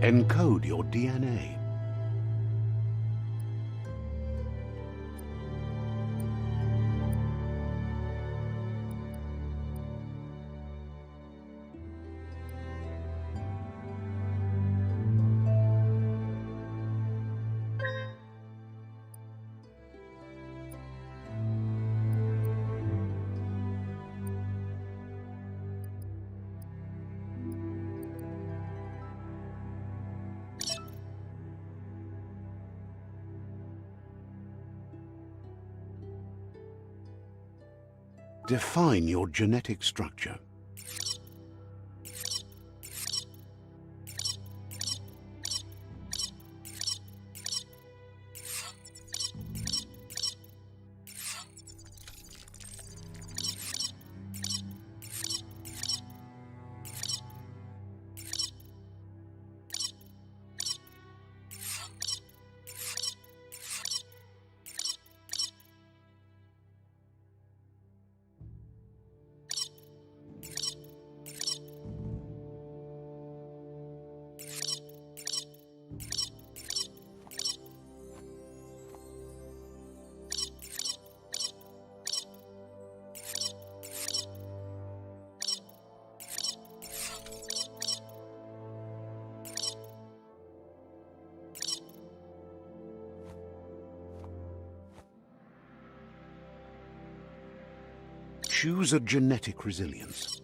Encode your DNA. Define your genetic structure. Choose a genetic resilience.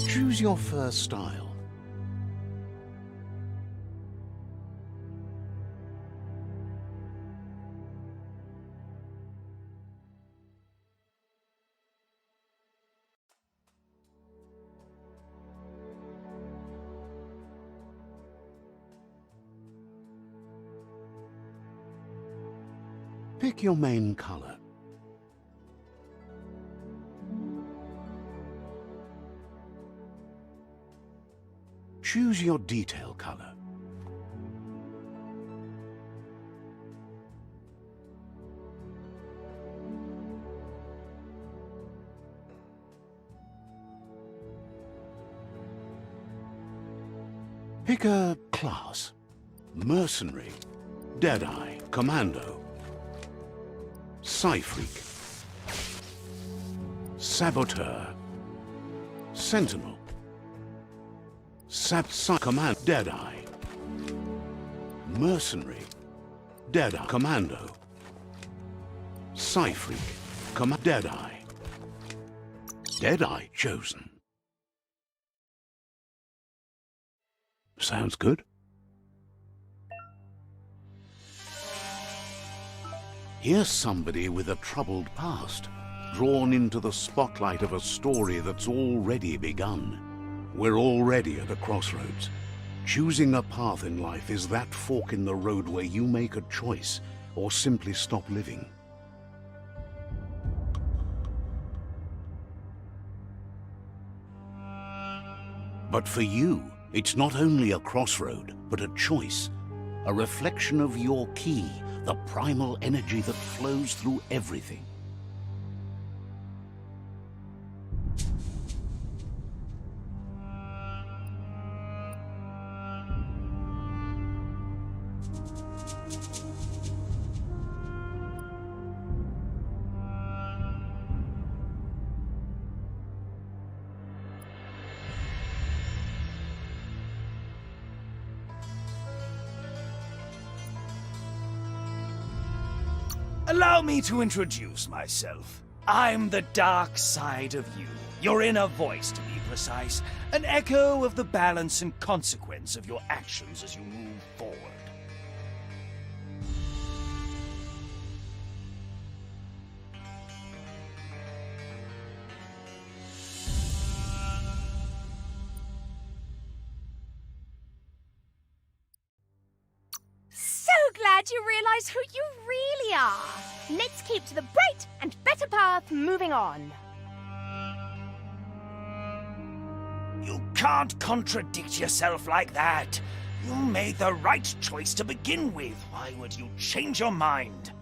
Choose your first style. Pick your main color. Choose your detail color. Pick a class. Mercenary, Deadeye, Commando, Psy-Freak, Saboteur, Sentinel, Command, Deadeye, Mercenary, Deadeye, Commando, Psy-Freak, Deadeye. Deadeye chosen. Sounds good. Here's somebody with a troubled past, drawn into the spotlight of a story that's already begun. We're already at a crossroads. Choosing a path in life is that fork in the road where you make a choice or simply stop living. But for you, it's not only a crossroad, but a choice, a reflection of your key, the primal energy that flows through everything. Allow me to introduce myself. I'm the dark side of you, your inner voice to be precise, an echo of the balance and consequence of your actions as you move forward. that you realize who you really are. Let's keep to the bright and better path moving on. You can't contradict yourself like that. You made the right choice to begin with. Why would you change your mind?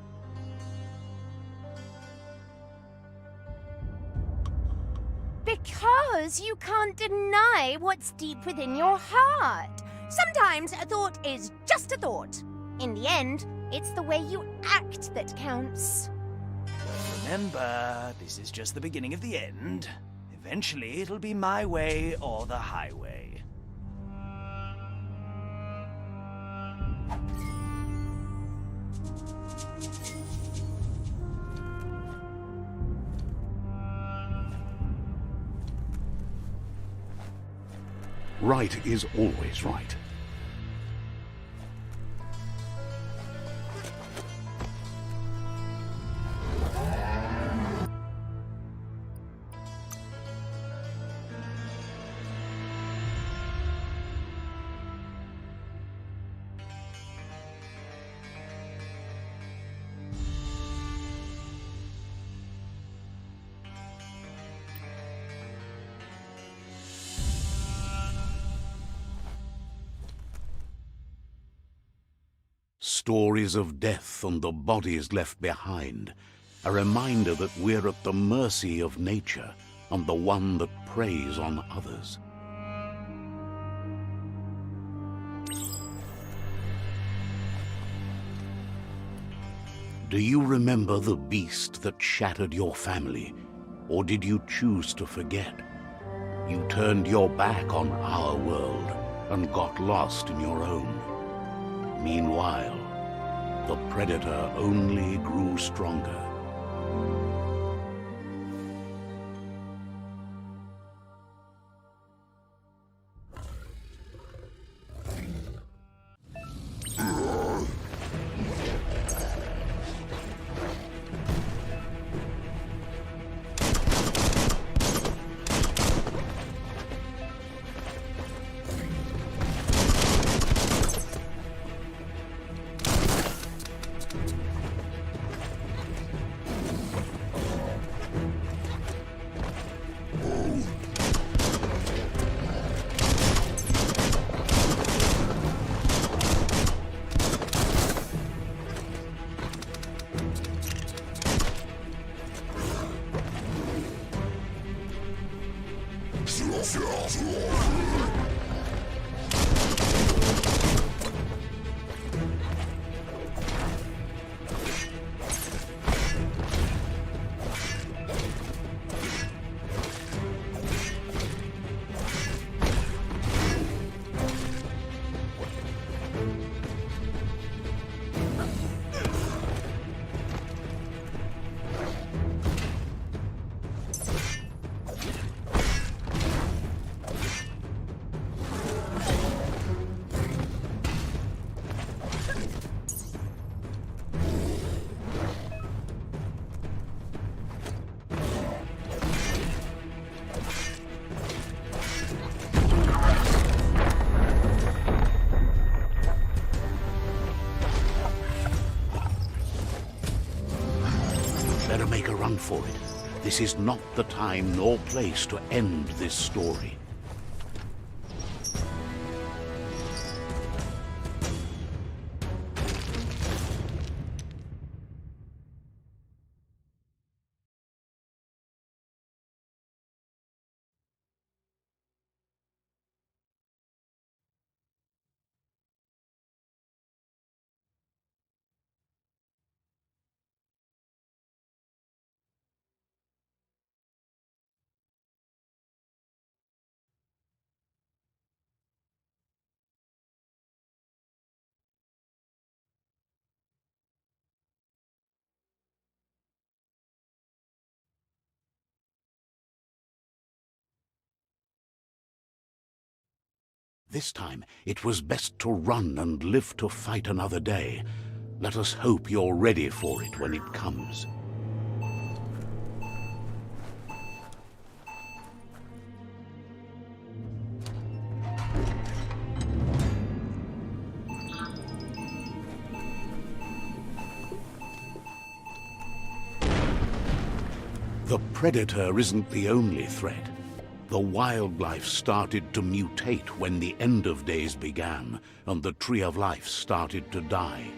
Because you can't deny what's deep within your heart. Sometimes a thought is just a thought. In the end, it's the way you act that counts. Remember, this is just the beginning of the end. Eventually, it'll be my way or the highway. Right is always right. Stories of death and the bodies left behind, a reminder that we're at the mercy of nature and the one that preys on others. Do you remember the beast that shattered your family, or did you choose to forget? You turned your back on our world and got lost in your own. Meanwhile, the predator only grew stronger. Better make a run for it. This is not the time nor place to end this story. This time, it was best to run and live to fight another day. Let us hope you're ready for it when it comes. The predator isn't the only threat. The wildlife started to mutate when the end of days began, and the tree of life started to die.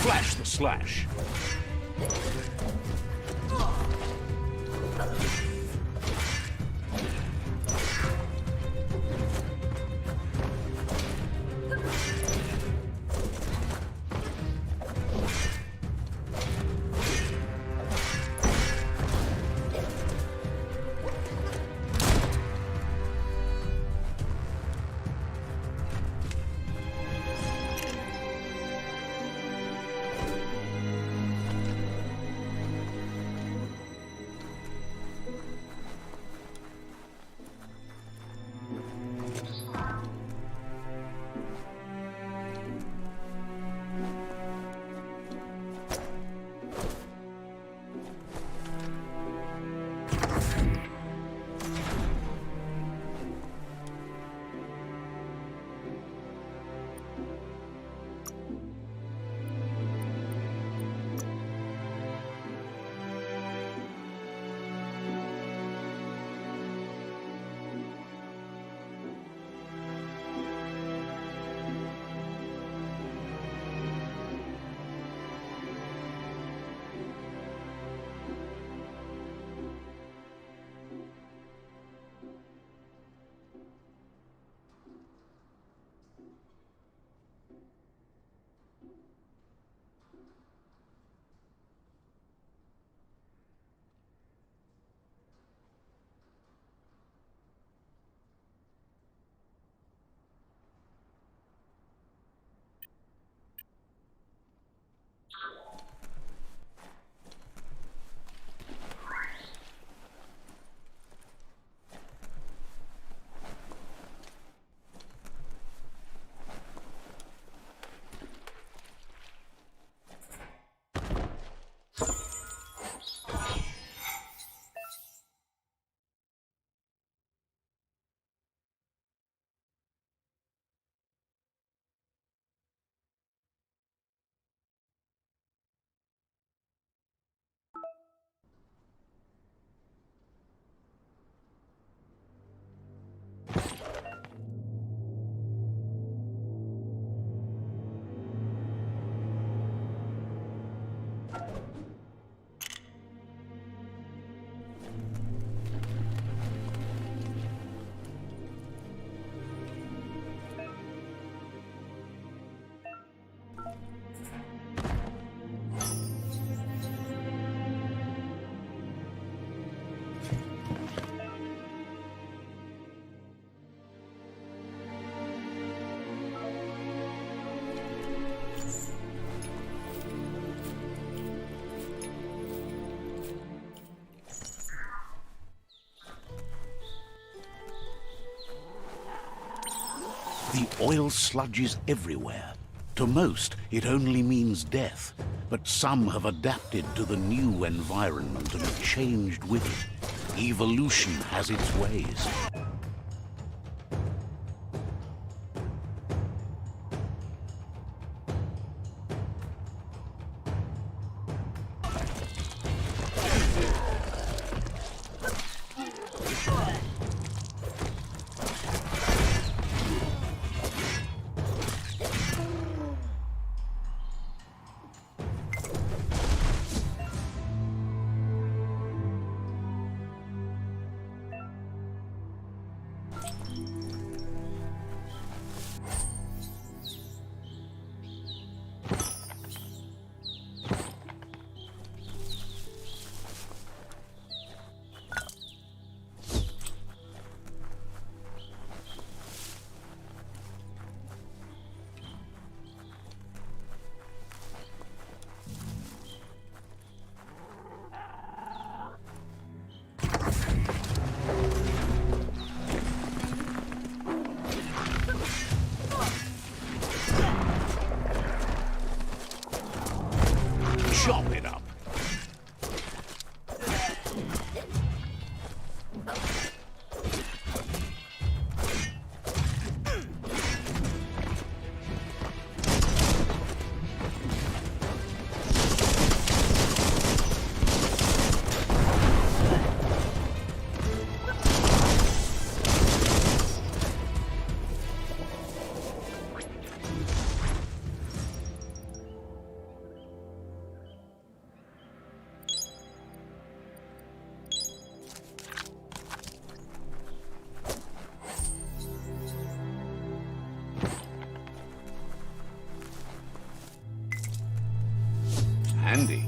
Flash the slash. The oil sludges everywhere. To most, it only means death, but some have adapted to the new environment and changed with it. Evolution has its ways. Chop it up. Handy.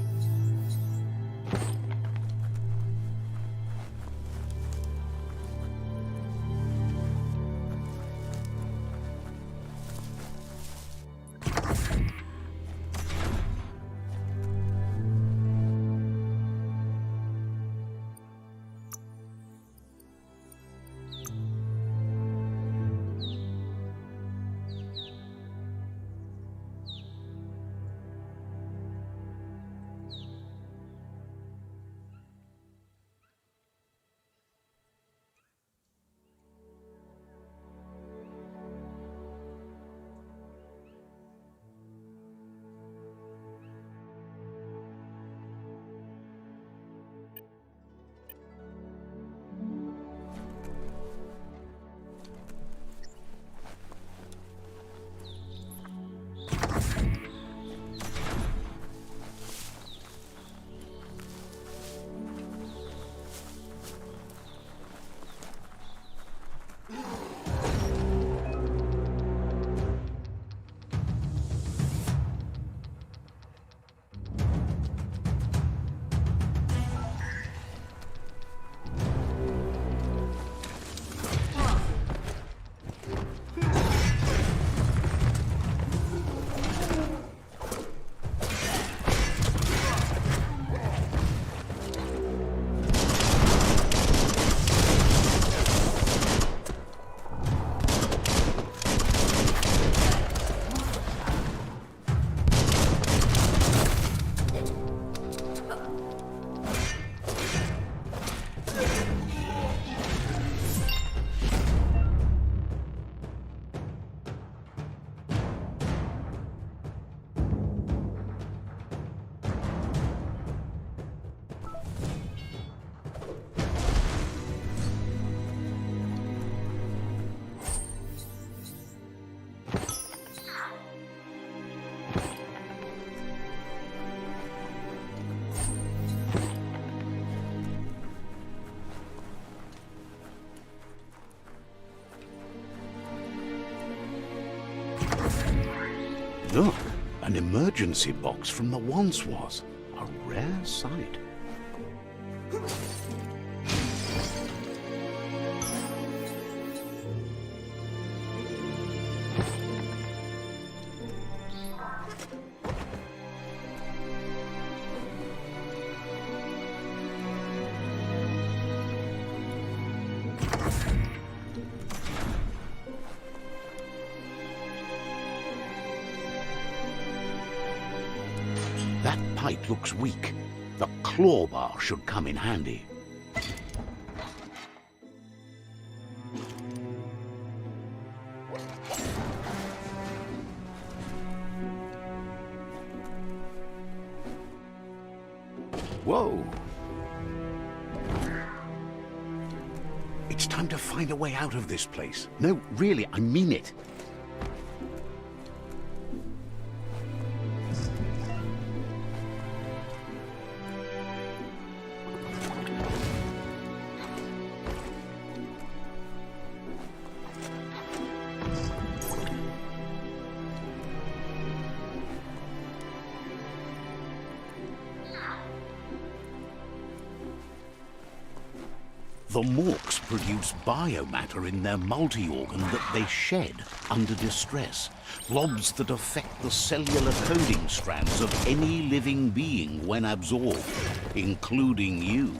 Look, an emergency box from the once was. A rare sight. That pipe looks weak. The claw bar should come in handy. Whoa! It's time to find a way out of this place. No, really, I mean it. The Morks produce biomatter in their multi-organ that they shed under distress. Blobs that affect the cellular coding strands of any living being when absorbed, including you.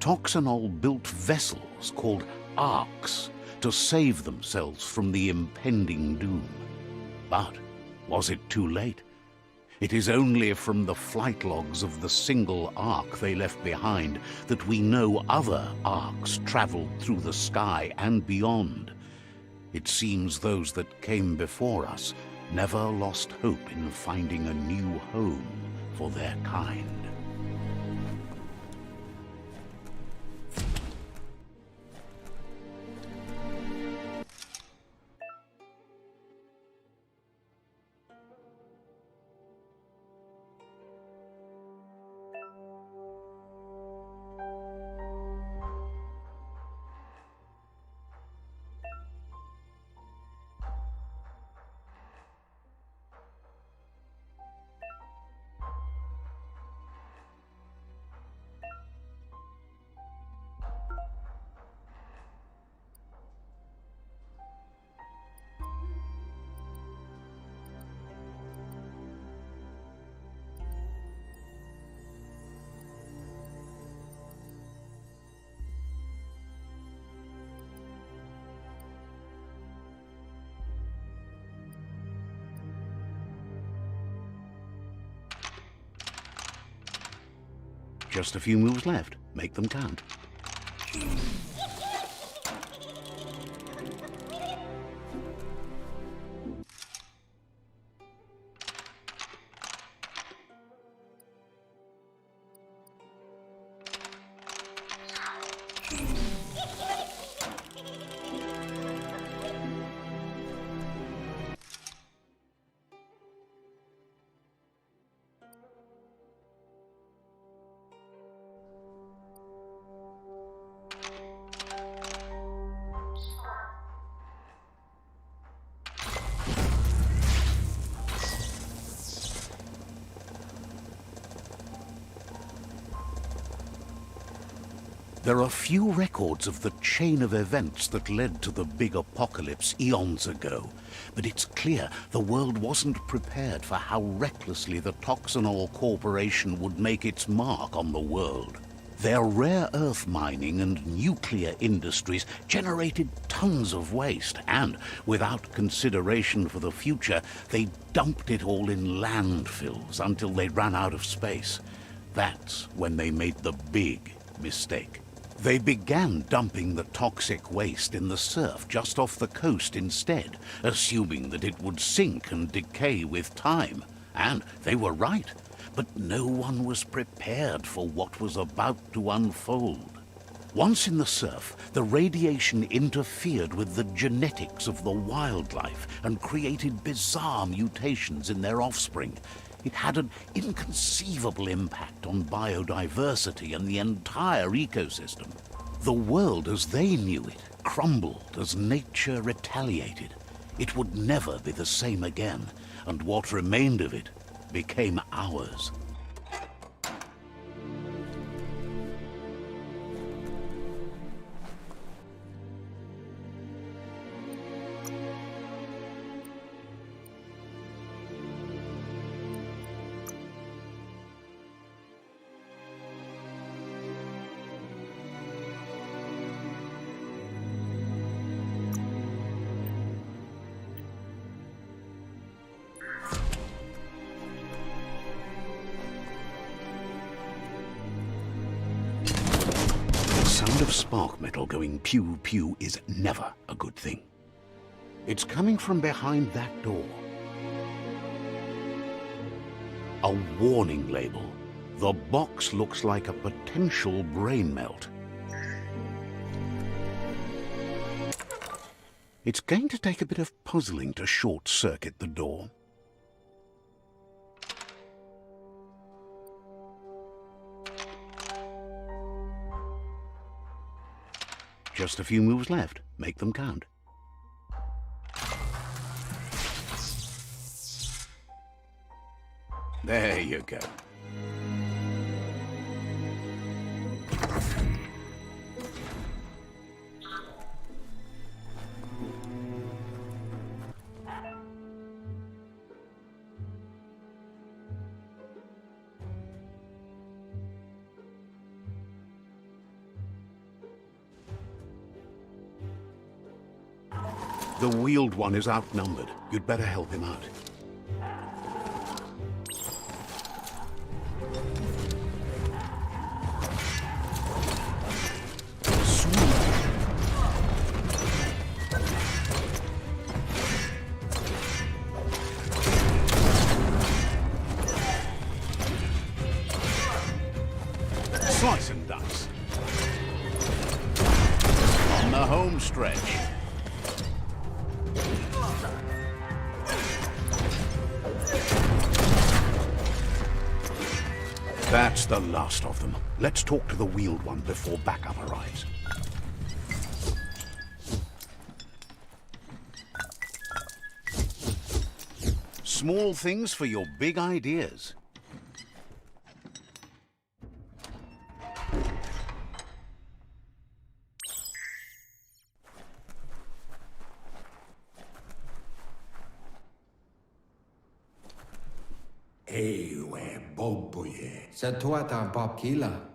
Toxanol built vessels called arks to save themselves from the impending doom. But was it too late? It is only from the flight logs of the single ark they left behind that we know other arks traveled through the sky and beyond. It seems those that came before us never lost hope in finding a new home for their kind. Just a few moves left. Make them count. There are few records of the chain of events that led to the big apocalypse eons ago, but it's clear the world wasn't prepared for how recklessly the Toxanol Corporation would make its mark on the world. Their rare earth mining and nuclear industries generated tons of waste, and, without consideration for the future, they dumped it all in landfills until they ran out of space. That's when they made the big mistake. They began dumping the toxic waste in the surf just off the coast instead, assuming that it would sink and decay with time. And they were right, but no one was prepared for what was about to unfold. Once in the surf, the radiation interfered with the genetics of the wildlife and created bizarre mutations in their offspring. It had an inconceivable impact on biodiversity and the entire ecosystem. The world as they knew it crumbled as nature retaliated. It would never be the same again, and what remained of it became ours. The sound of spark metal going pew-pew is never a good thing. It's coming from behind that door. A warning label. The box looks like a potential brain melt. It's going to take a bit of puzzling to short-circuit the door. Just a few moves left. Make them count. There you go. The wheeled one is outnumbered. You'd better help him out. Slice and dice. On the home stretch. That's the last of them. Let's talk to the wheeled one before backup arrives. Small things for your big ideas.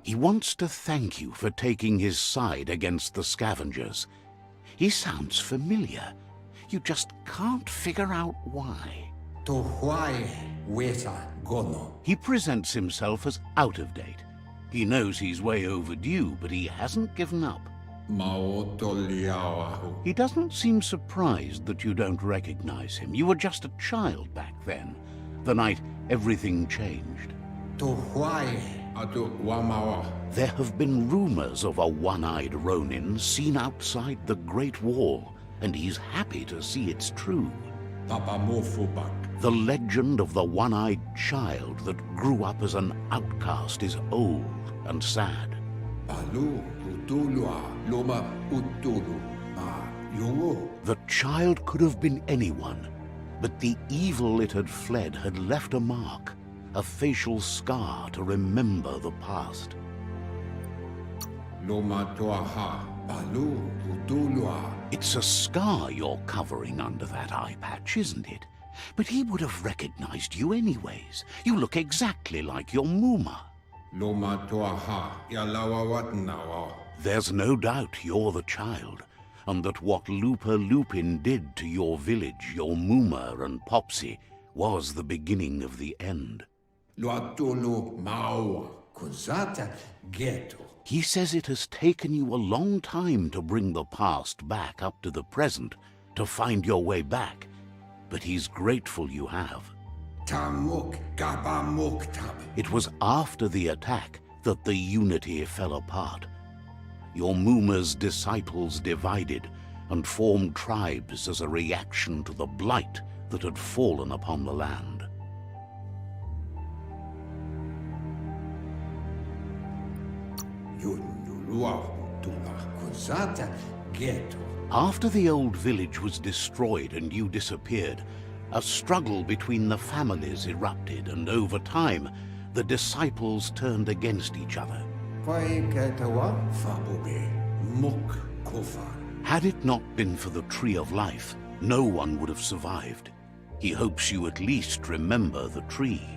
He wants to thank you for taking his side against the scavengers. He sounds familiar. You just can't figure out why. He presents himself as out of date. He knows he's way overdue, but he hasn't given up. He doesn't seem surprised that you don't recognize him. You were just a child back then, the night everything changed. There have been rumors of a one-eyed Ronin seen outside the Great Wall, and he's happy to see it's true. The legend of the one-eyed child that grew up as an outcast is old and sad. The child could have been anyone, but the evil it had fled had left a mark, a facial scar to remember the past. It's a scar you're covering under that eye patch, isn't it? But he would have recognized you anyways. You look exactly like your Muma. There's no doubt you're the child, and that what Lupa Lupin did to your village, your Muma and Popsy, was the beginning of the end. He says it has taken you a long time to bring the past back up to the present, to find your way back, but he's grateful you have. It was after the attack that the unity fell apart. Your Muma's disciples divided and formed tribes as a reaction to the blight that had fallen upon the land. After the old village was destroyed and you disappeared, a struggle between the families erupted, and over time, the disciples turned against each other. Had it not been for the Tree of Life, no one would have survived. He hopes you at least remember the tree.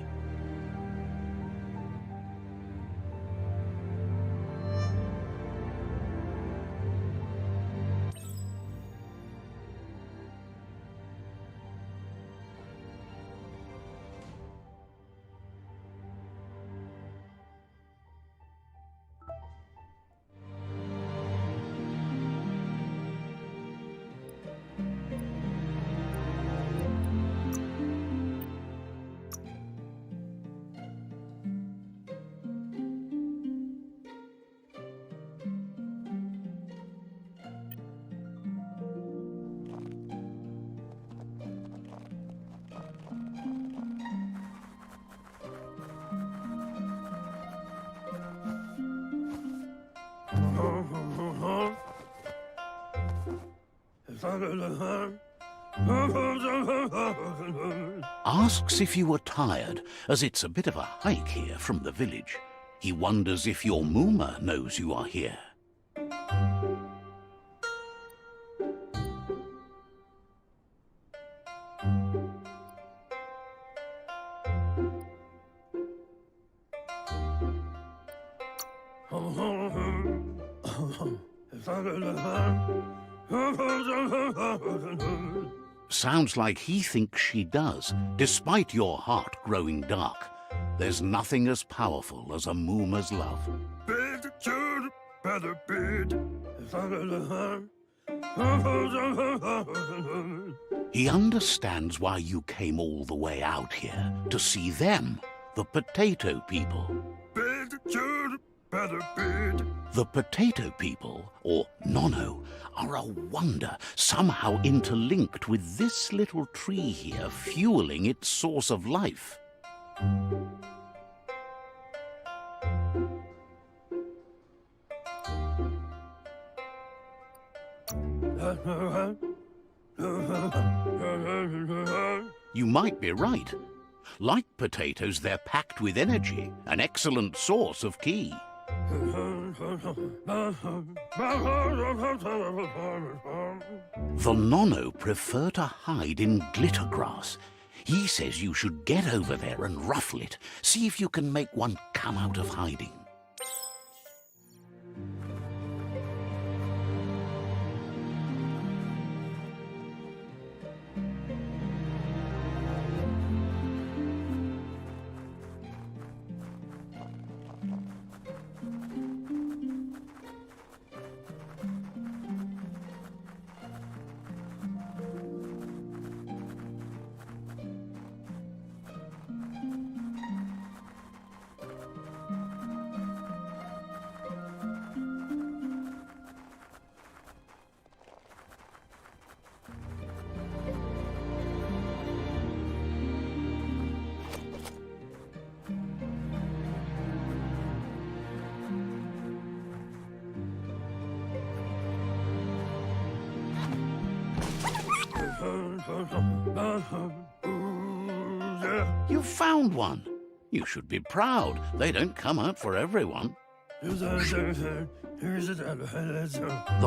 Asks if you were tired, as it's a bit of a hike here from the village. He wonders if your Muma knows you are here. Sounds like he thinks she does, despite your heart growing dark. There's nothing as powerful as a Moomer's love. He understands why you came all the way out here, to see them, the potato people. The potato people, or Nono, are a wonder, somehow interlinked with this little tree here, fueling its source of life. You might be right. Like potatoes, they're packed with energy, an excellent source of ki. The Nono prefer to hide in glitter grass. He says you should get over there and ruffle it. See if you can make one come out of hiding. You found one. You should be proud. They don't come out for everyone. The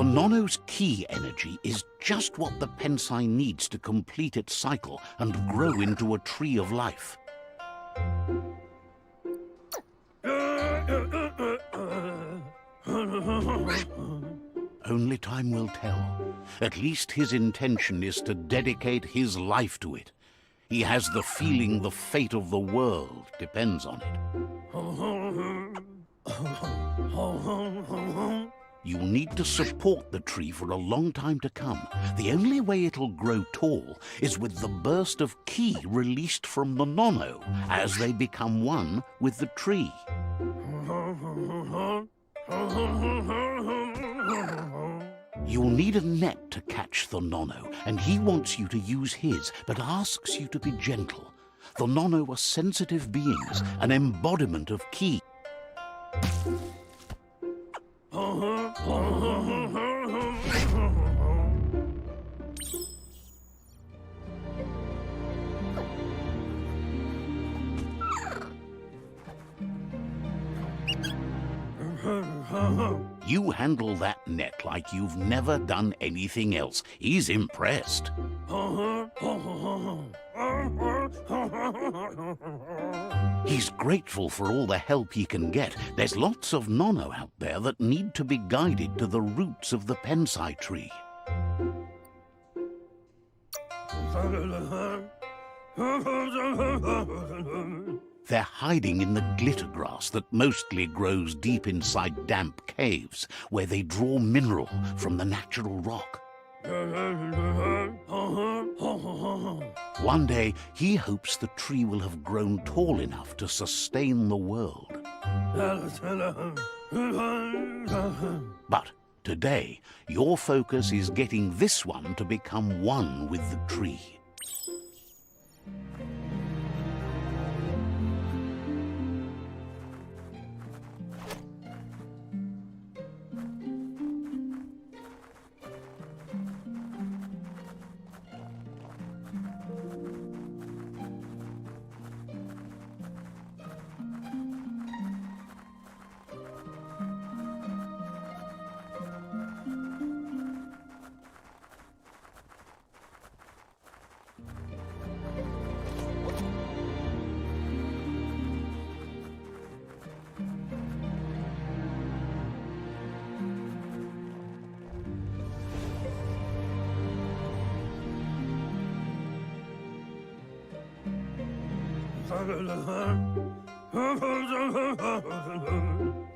Nono's ki energy is just what the Pensai needs to complete its cycle and grow into a tree of life. Only time will tell. At least his intention is to dedicate his life to it. He has the feeling the fate of the world depends on it. You'll need to support the tree for a long time to come. The only way it'll grow tall is with the burst of ki released from the Nono as they become one with the tree. You'll need a net to catch the Nono, and he wants you to use his, but asks you to be gentle. The Nono are sensitive beings, an embodiment of ki. You handle that net like you've never done anything else. He's impressed. He's grateful for all the help he can get. There's lots of Nono out there that need to be guided to the roots of the Pensai tree. They're hiding in the glitter grass that mostly grows deep inside damp caves, where they draw mineral from the natural rock. One day, he hopes the tree will have grown tall enough to sustain the world. But today, your focus is getting this one to become one with the tree.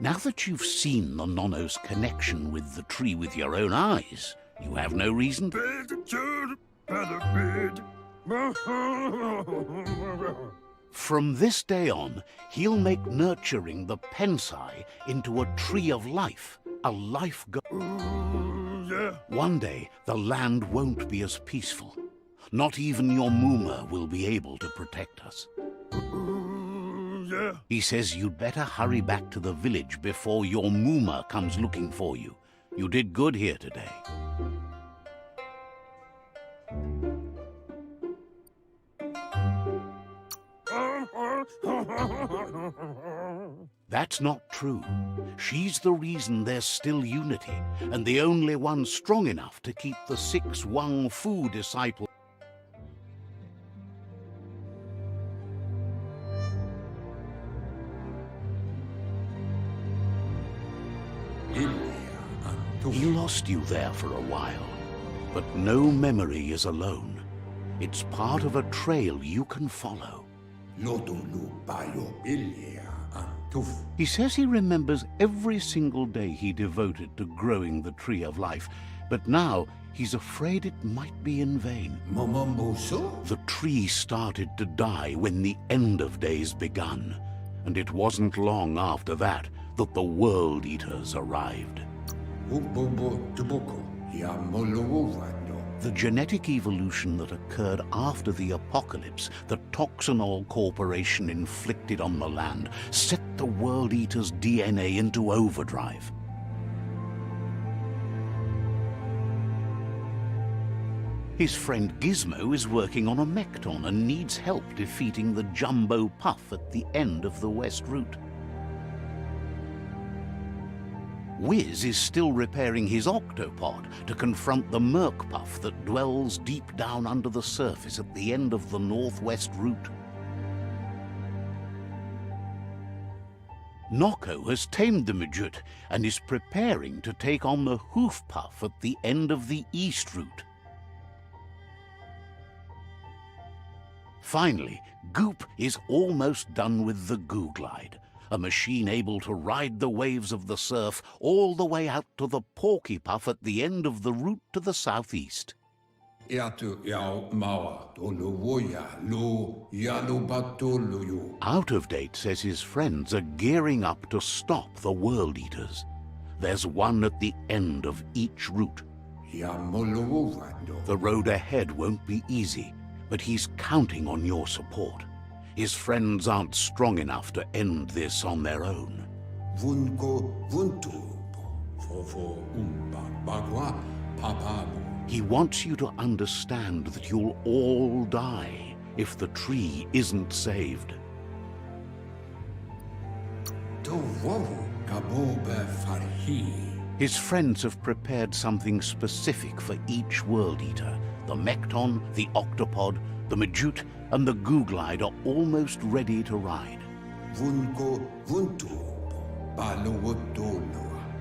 Now that you've seen the Nono's connection with the tree with your own eyes, you have no reason to... From this day on, he'll make nurturing the Pensai into a tree of life, a life One day, the land won't be as peaceful. Not even your Mooma will be able to protect us. He says you'd better hurry back to the village before your Mooma comes looking for you. You did good here today. That's not true. She's the reason there's still unity, and the only one strong enough to keep the 6 Wang Fu disciples. He lost you there for a while, but no memory is alone. It's part of a trail you can follow. He says he remembers every single day he devoted to growing the Tree of Life, but now he's afraid it might be in vain. The tree started to die when the end of days begun, and it wasn't long after that that the World Eaters arrived. The genetic evolution that occurred after the apocalypse that Toxanol Corporation inflicted on the land set the World Eater's DNA into overdrive. His friend Gizmo is working on a Mekton and needs help defeating the Jumbo Puff at the end of the West Route. Wiz is still repairing his octopod to confront the Merc Puff that dwells deep down under the surface at the end of the Northwest Route. Noko has tamed the Majut and is preparing to take on the Hoof Puff at the end of the East Route. Finally, Goop is almost done with the Goo Glide, a machine able to ride the waves of the surf all the way out to the Porky Puff at the end of the route to the southeast. Out of Date says his friends are gearing up to stop the World Eaters. There's one at the end of each route. The road ahead won't be easy, but he's counting on your support. His friends aren't strong enough to end this on their own. He wants you to understand that you'll all die if the tree isn't saved. His friends have prepared something specific for each World Eater. The Mekton, the Octopod, the Majut, and the Goo Glide are almost ready to ride.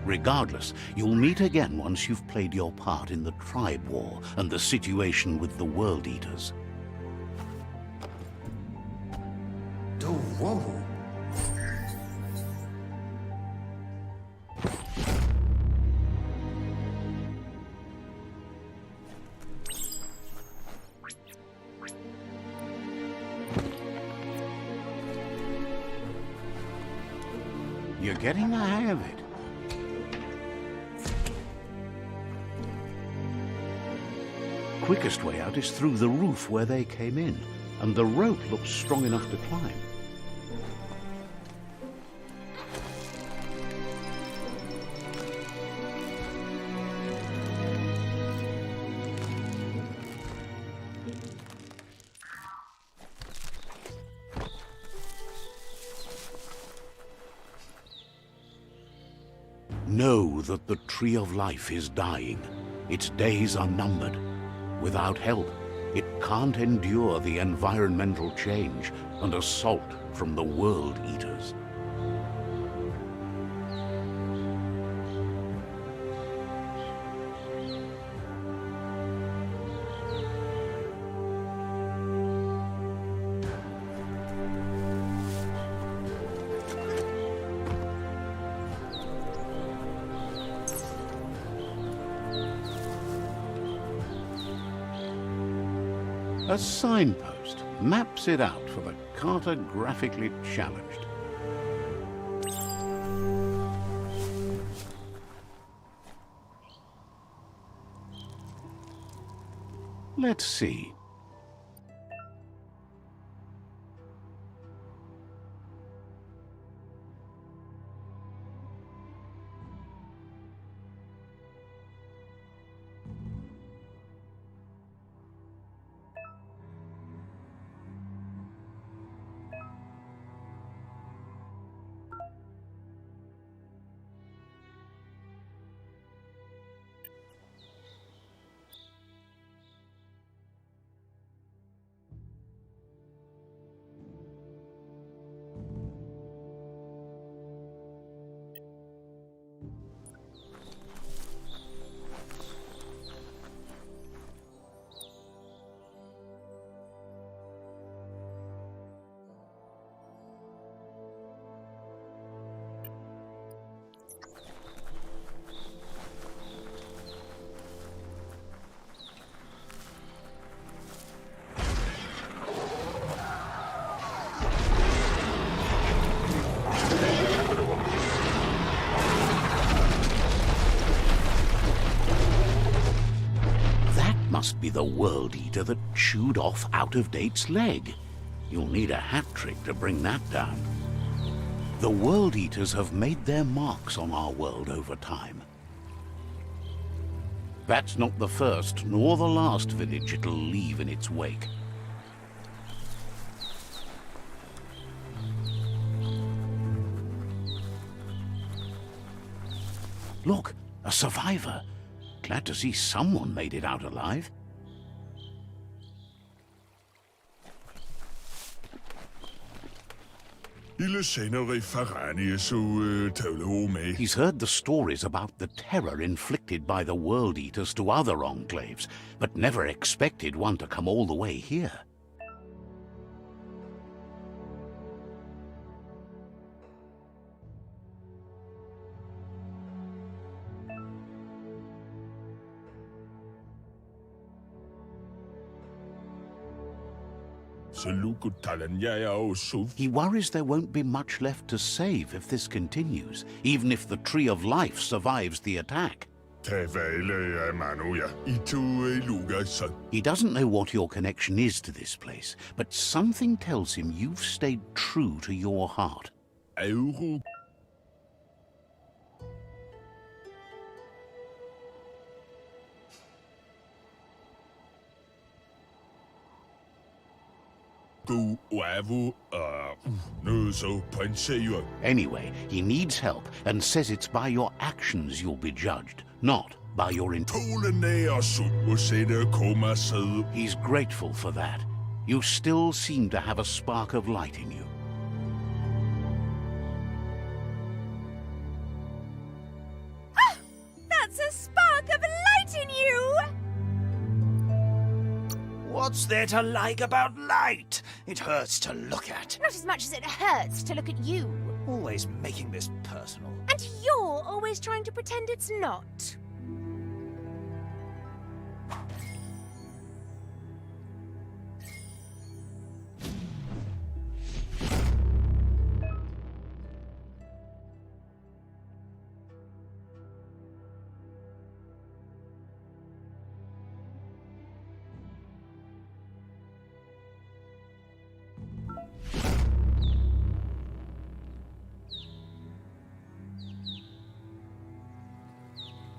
Regardless, you'll meet again once you've played your part in the tribe war and the situation with the World Eaters. You're getting the hang of it. Quickest way out is through the roof where they came in, and the rope looks strong enough to climb. Know that the Tree of Life is dying. Its days are numbered. Without help, it can't endure the environmental change and assault from the World Eaters. A signpost maps it out for the cartographically challenged. Let's see. Must be the World Eater that chewed off Out-of-Date's leg. You'll need a hat trick to bring that down. The World Eaters have made their marks on our world over time. That's not the first nor the last village it'll leave in its wake. Look, a survivor. Glad to see someone made it out alive. He's heard the stories about the terror inflicted by the World Eaters to other enclaves, but never expected one to come all the way here. He worries there won't be much left to save if this continues, even if the Tree of Life survives the attack. He doesn't know what your connection is to this place, but something tells him you've stayed true to your heart. Anyway, he needs help and says it's by your actions you'll be judged, not by your He's grateful for that. You still seem to have a spark of light in you. Ah! That's a spark of light in you! What's there to like about light? It hurts to look at. Not as much as it hurts to look at you. Always making this personal. And you're always trying to pretend it's not.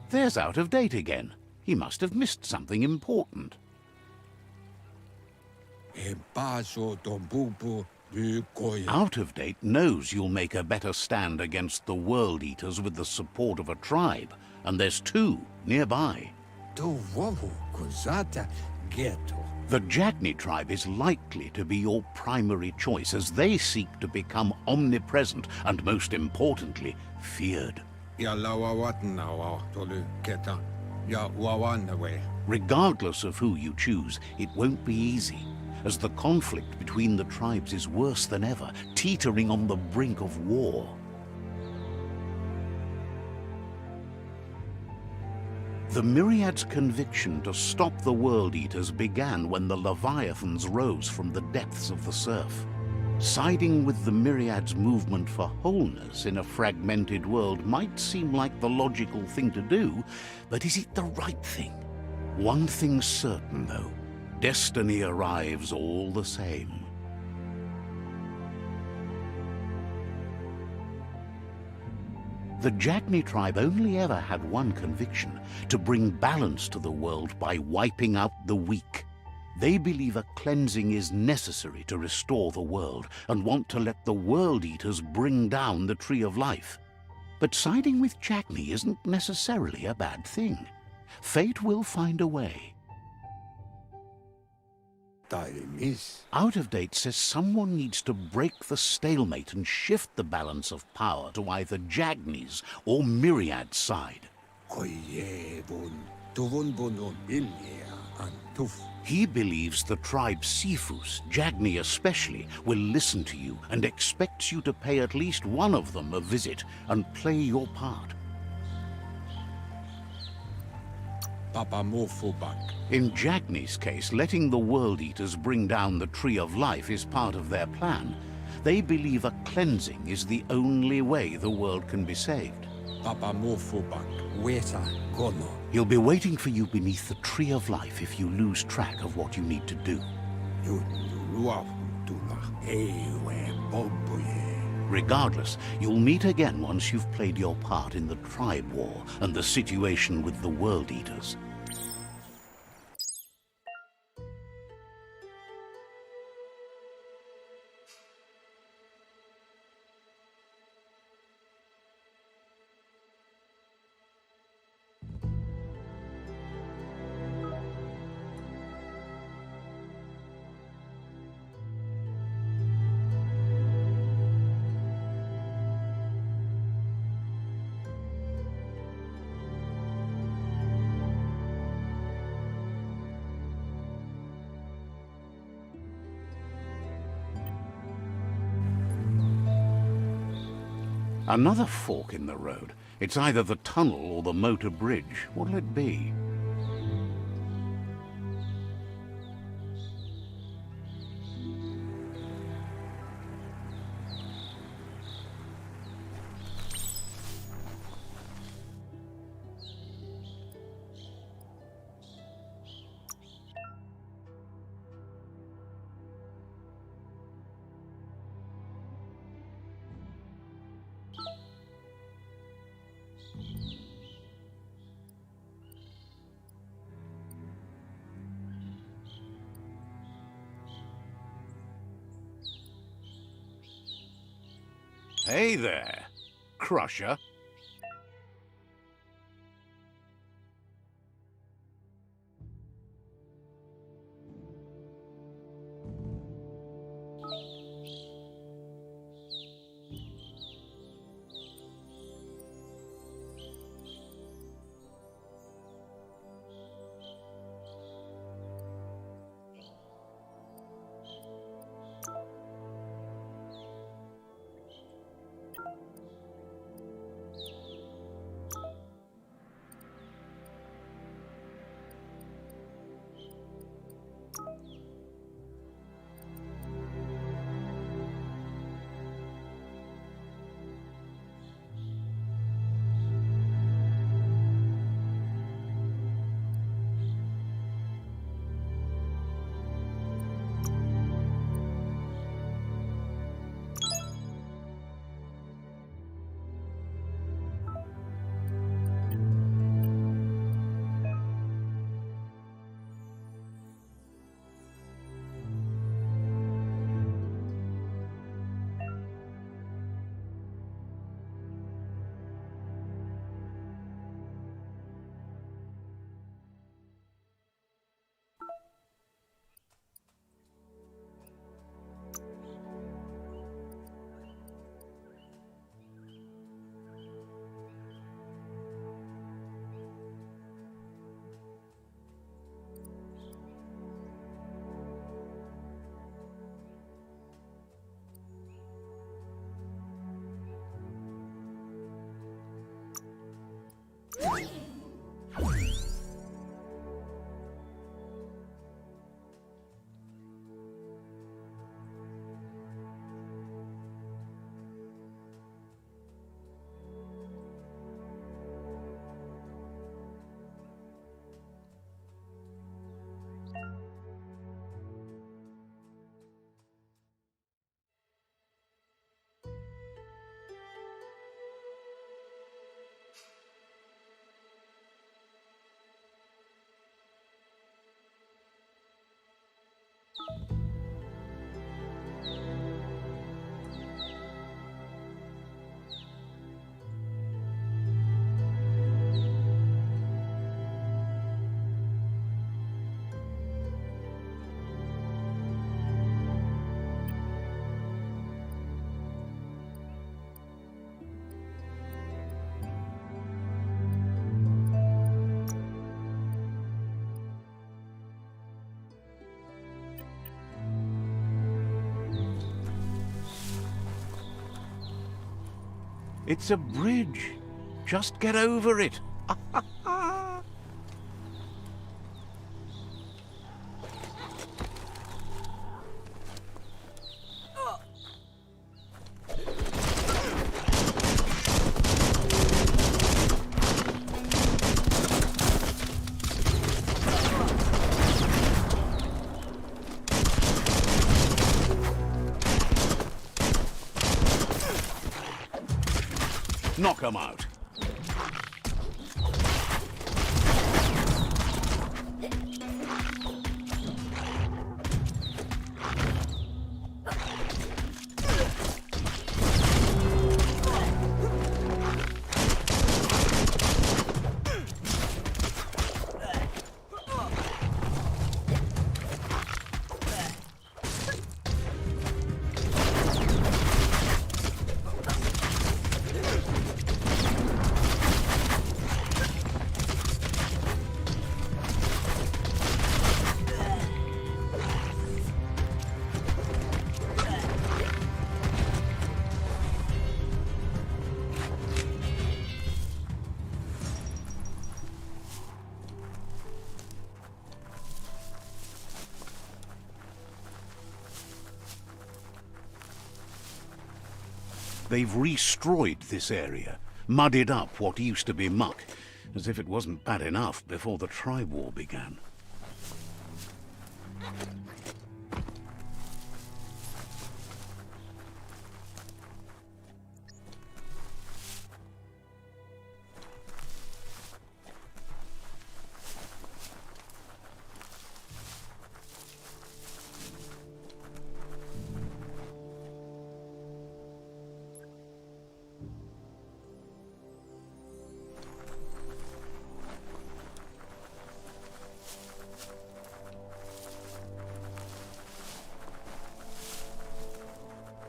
There's Out of Date again. He must have missed something important. Out of Date knows you'll make a better stand against the World Eaters with the support of a tribe, and there's two nearby. The Jagni tribe is likely to be your primary choice as they seek to become omnipresent and, most importantly, feared. Regardless of who you choose, it won't be easy, as the conflict between the tribes is worse than ever, teetering on the brink of war. The Myriad's conviction to stop the World Eaters began when the Leviathans rose from the depths of the surf. Siding with the Myriad's movement for wholeness in a fragmented world might seem like the logical thing to do, but is it the right thing? One thing's certain, though. Destiny arrives all the same. The Jagni tribe only ever had one conviction: to bring balance to the world by wiping out the weak. They believe a cleansing is necessary to restore the world and want to let the World Eaters bring down the Tree of Life. But siding with Jagni isn't necessarily a bad thing. Fate will find a way. Out of Date says someone needs to break the stalemate and shift the balance of power to either Jagni's or Myriad's side. He believes the tribe Sifus, Jagni especially, will listen to you and expects you to pay at least one of them a visit and play your part. In Jagni's case, letting the World Eaters bring down the Tree of Life is part of their plan. They believe a cleansing is the only way the world can be saved. He'll be waiting for you beneath the Tree of Life if you lose track of what you need to do. Regardless, you'll meet again once you've played your part in the tribe war and the situation with the World Eaters. Another fork in the road. It's either the tunnel or the motor bridge. What'll it be? Hey there, Crusher. It's a bridge. Just get over it. Knock 'em out. They've destroyed this area, muddied up what used to be muck, as if it wasn't bad enough before the tribe war began.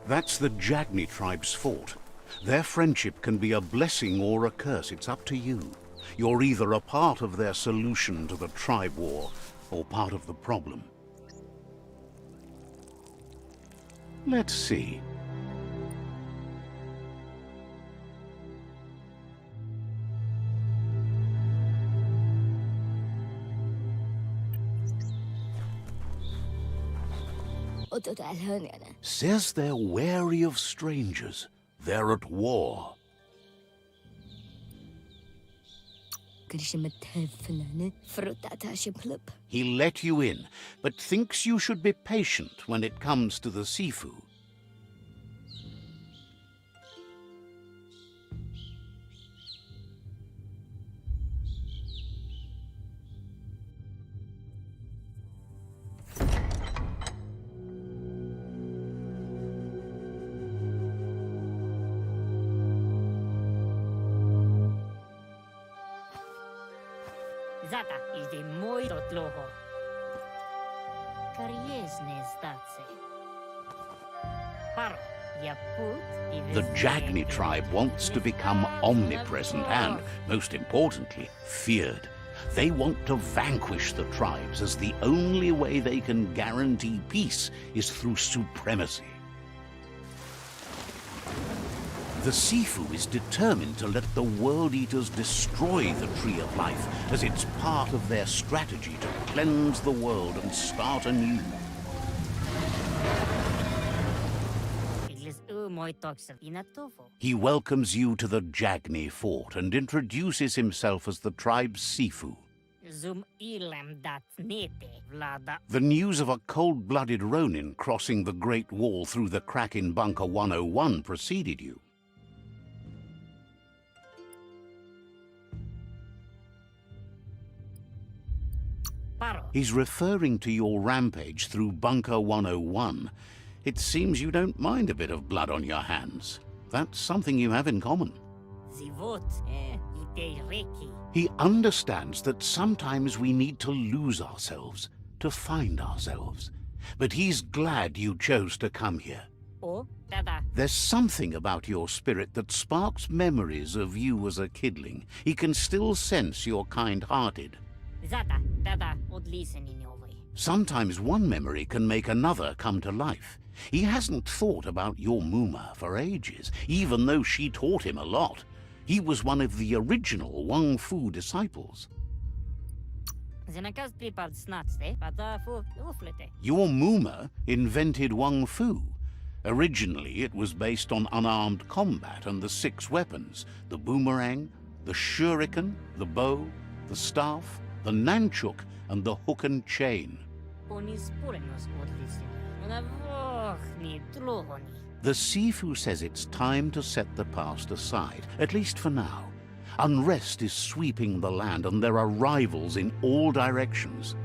That's the Jagni tribe's fort. Their friendship can be a blessing or a curse. It's up to you. You're either a part of their solution to the tribe war, or part of the problem. Let's see. Says they're wary of strangers. They're at war. He let you in, but thinks you should be patient when it comes to the Sifu. Zata idzie mój do tloho. Kariesne stace. Paro, ja put. The Jagni tribe wants to become omnipresent and, most importantly, feared. They want to vanquish the tribes, as the only way they can guarantee peace is through supremacy. The Sifu is determined to let the World Eaters destroy the Tree of Life, as it's part of their strategy to cleanse the world and start anew. He welcomes you to the Jagni fort and introduces himself as the tribe's Sifu. The news of a cold-blooded Ronin crossing the Great Wall through the crack in Bunker 101 preceded you. He's referring to your rampage through Bunker 101. It seems you don't mind a bit of blood on your hands. That's something you have in common. He understands that sometimes we need to lose ourselves, to find ourselves. But he's glad you chose to come here. There's something about your spirit that sparks memories of you as a kidling. He can still sense you're kind-hearted. Sometimes one memory can make another come to life. He hasn't thought about your Muma for ages, even though she taught him a lot. He was one of the original Wang Fu disciples. Your Muma invented Wang Fu. Originally, it was based on unarmed combat and the 6 weapons: the boomerang, the shuriken, the bow, the staff, the nunchuk, and the hook and chain. The Sifu says it's time to set the past aside, at least for now. Unrest is sweeping the land and there are rivals in all directions.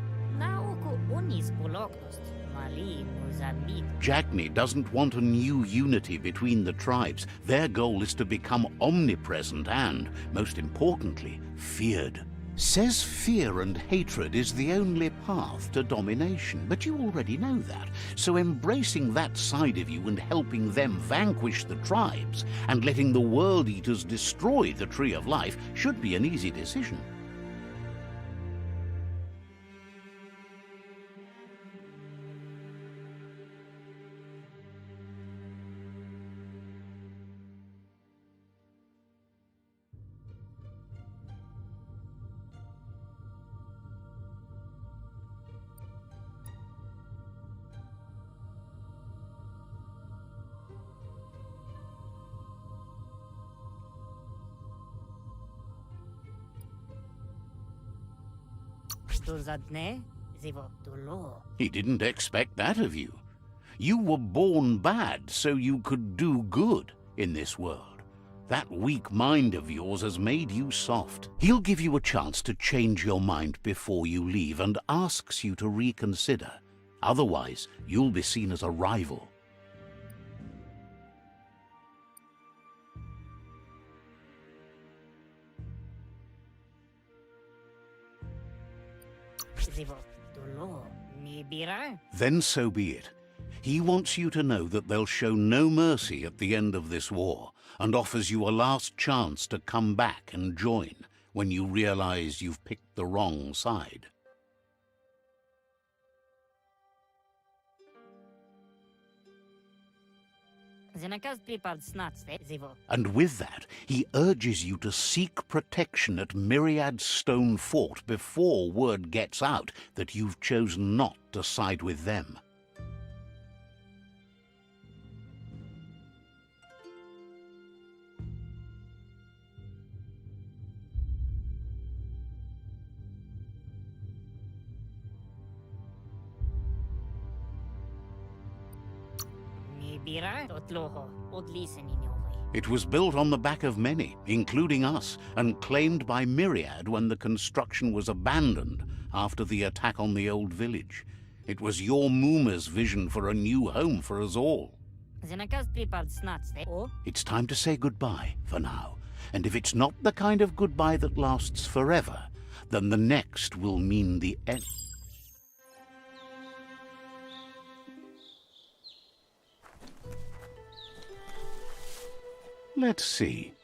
Jagni doesn't want a new unity between the tribes. Their goal is to become omnipresent and, most importantly, feared. Says fear and hatred is the only path to domination, but you already know that. So embracing that side of you and helping them vanquish the tribes and letting the World Eaters destroy the Tree of Life should be an easy decision. He didn't expect that of you. You were born bad so you could do good in this world. That weak mind of yours has made you soft. He'll give you a chance to change your mind before you leave and asks you to reconsider. Otherwise, you'll be seen as a rival. Then so be it. He wants you to know that they'll show no mercy at the end of this war, and offers you a last chance to come back and join when you realize you've picked the wrong side. And with that, he urges you to seek protection at Myriad's stone fort before word gets out that you've chosen not to side with them. It was built on the back of many, including us, and claimed by Myriad when the construction was abandoned after the attack on the old village. It was your Muma's vision for a new home for us all. It's time to say goodbye for now, and if it's not the kind of goodbye that lasts forever, then the next will mean the end. Let's see.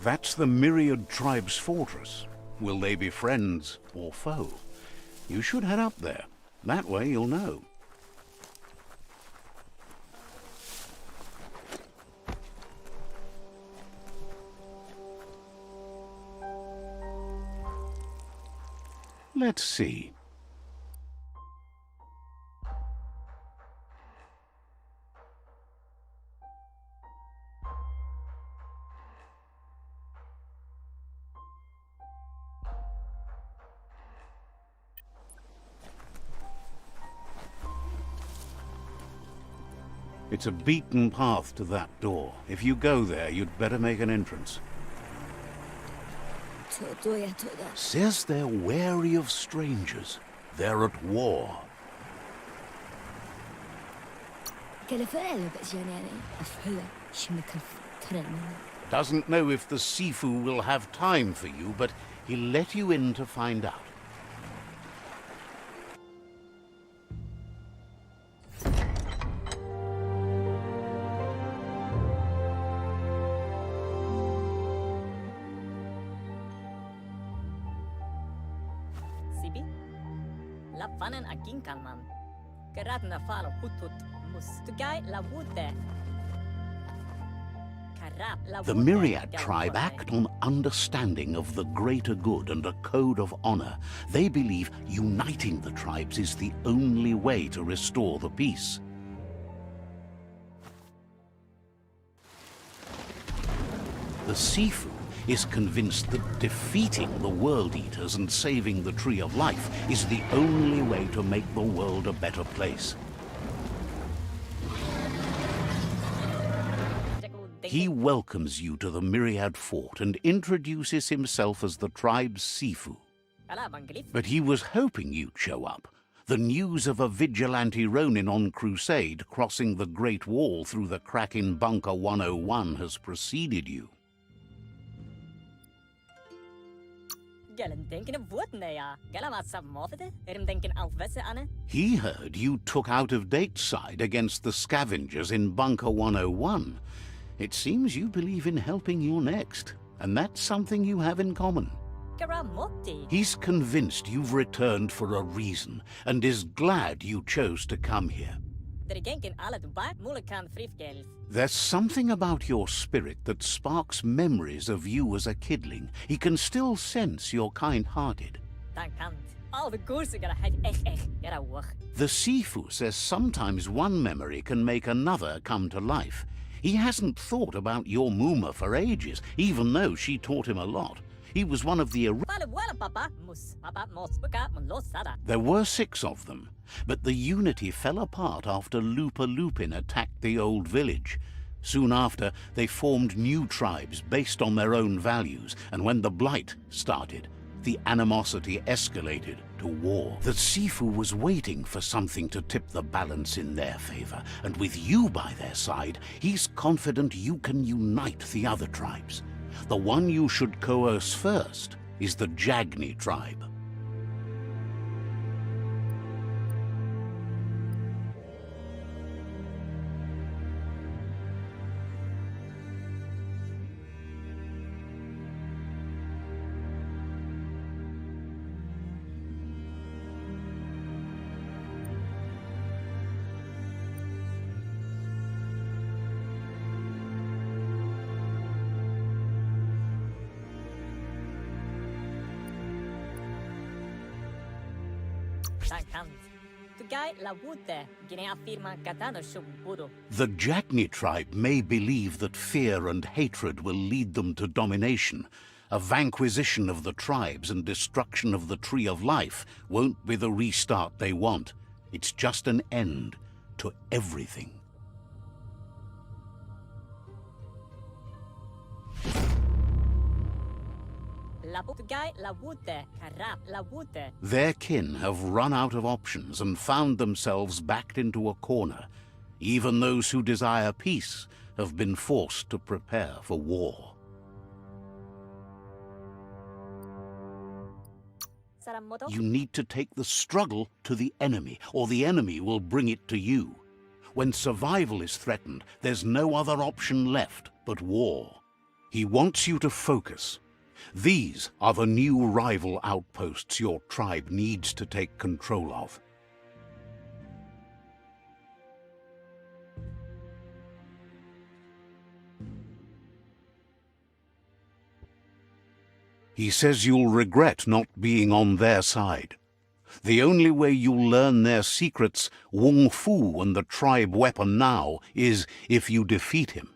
That's the Myriad Tribe's fortress. Will they be friends or foe? You should head up there. That way you'll know. Let's see. It's a beaten path to that door. If you go there, you'd better make an entrance. Says they're wary of strangers. They're at war. Doesn't know if the Sifu will have time for you, but he'll let you in to find out. Sibi? La fanen akin kalman. Karat na falo putut mus. Tugai la wute. The Myriad tribe act on understanding of the greater good and a code of honor. They believe uniting the tribes is the only way to restore the peace. The Sifu is convinced that defeating the World Eaters and saving the Tree of Life is the only way to make the world a better place. He welcomes you to the Myriad Fort and introduces himself as the tribe's Sifu. But he was hoping you'd show up. The news of a vigilante Ronin on crusade crossing the Great Wall through the crack in Bunker 101 has preceded you. He heard you took out-of-date side against the scavengers in Bunker 101. It seems you believe in helping your next, and that's something you have in common. He's convinced you've returned for a reason, and is glad you chose to come here. There's something about your spirit that sparks memories of you as a kidling. He can still sense you're kind-hearted. The Sifu says sometimes one memory can make another come to life. He hasn't thought about your Muma for ages, even though she taught him a lot. He was one of the... There were 6 of them, but the unity fell apart after Lupa Lupin attacked the old village. Soon after, they formed new tribes based on their own values, and when the Blight started, the animosity escalated to war. The Sifu was waiting for something to tip the balance in their favor, and with you by their side, he's confident you can unite the other tribes. The one you should coerce first is the Jagni tribe. The Jagni tribe may believe that fear and hatred will lead them to domination. A vanquisition of the tribes and destruction of the Tree of Life won't be the restart they want. It's just an end to everything. Their kin have run out of options and found themselves backed into a corner. Even those who desire peace have been forced to prepare for war. You need to take the struggle to the enemy, or the enemy will bring it to you. When survival is threatened, there's no other option left but war. He wants you to focus. These are the new rival outposts your tribe needs to take control of. He says you'll regret not being on their side. The only way you'll learn their secrets, Wung Fu and the tribe weapon now, is if you defeat him.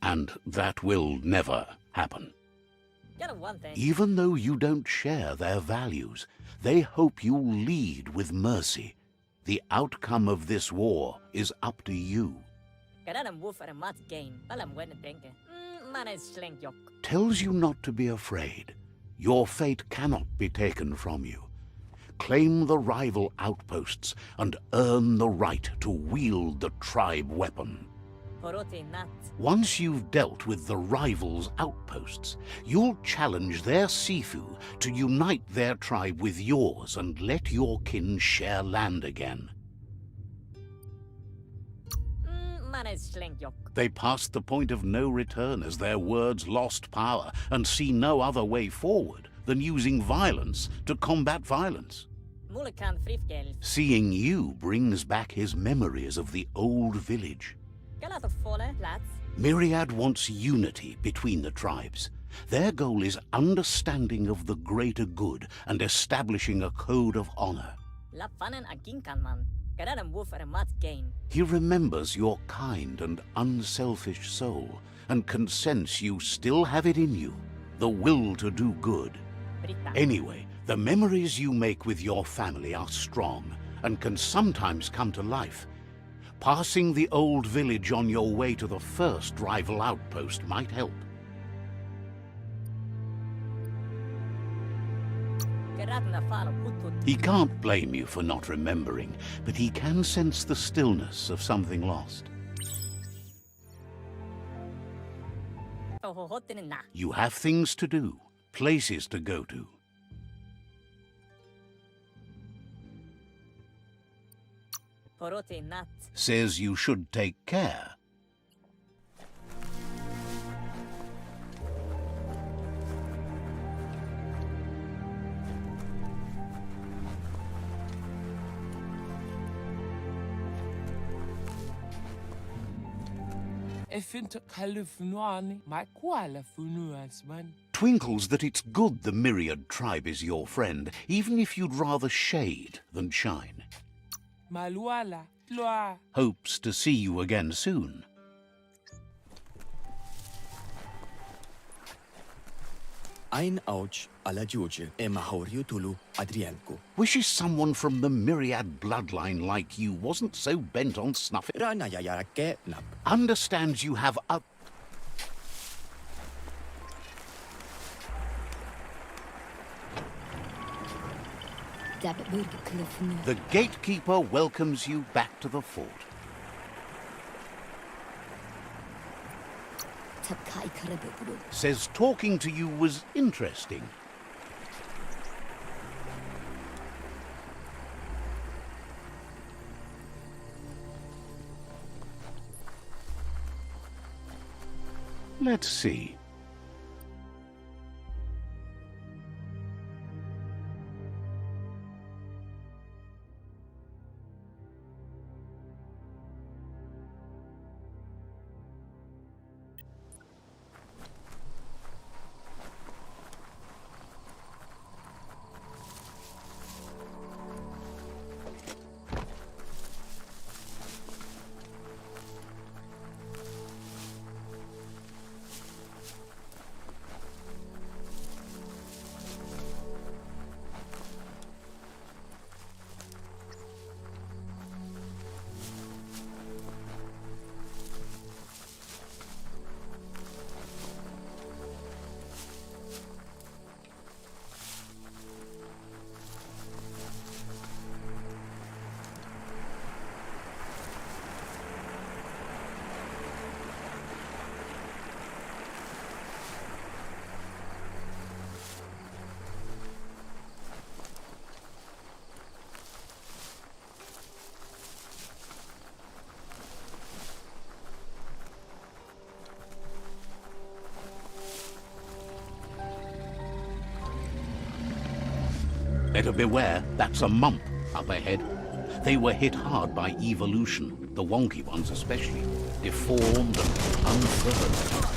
And that will never happen. Get one thing. Even though you don't share their values, they hope you'll lead with mercy. The outcome of this war is up to you. Get wolf at a mat gain. Balam when denke. Man is slang yok. Tells you not to be afraid. Your fate cannot be taken from you. Claim the rival outposts and earn the right to wield the tribe weapon. Porote nat. Once you've dealt with the rivals' outposts, you'll challenge their Sifu to unite their tribe with yours and let your kin share land again. Man is slang yok. They passed the point of no return as their words lost power and see no other way forward than using violence to combat violence. Mulekan frifgel. Seeing you brings back his memories of the old village. Galata fole, lads. Myriad wants unity between the tribes. Their goal is understanding of the greater good and establishing a code of honor. La fanen aginkan man. Get wolf at a mat gain. He remembers your kind and unselfish soul and can sense you still have it in you, the will to do good. Brita. Anyway, the memories you make with your family are strong and can sometimes come to life. Passing the old village on your way to the first rival outpost might help. He can't blame you for not remembering, but he can sense the stillness of something lost. You have things to do, places to go to. Porote nat. Says you should take care. Twinkles that it's good the Myriad tribe is your friend, even if you'd rather shade than shine. Hopes to see you again soon. Ein Auch alla Giuge e Mahorio Tulu Adrianco. Wishes someone from the Myriad bloodline like you wasn't so bent on snuffing. Rana Yayarake Nap. Understands you have a... The gatekeeper welcomes you back to the fort. Says talking to you was interesting. Let's see. Better beware, that's a mump up ahead. They were hit hard by evolution, the wonky ones especially, deformed and unfurled.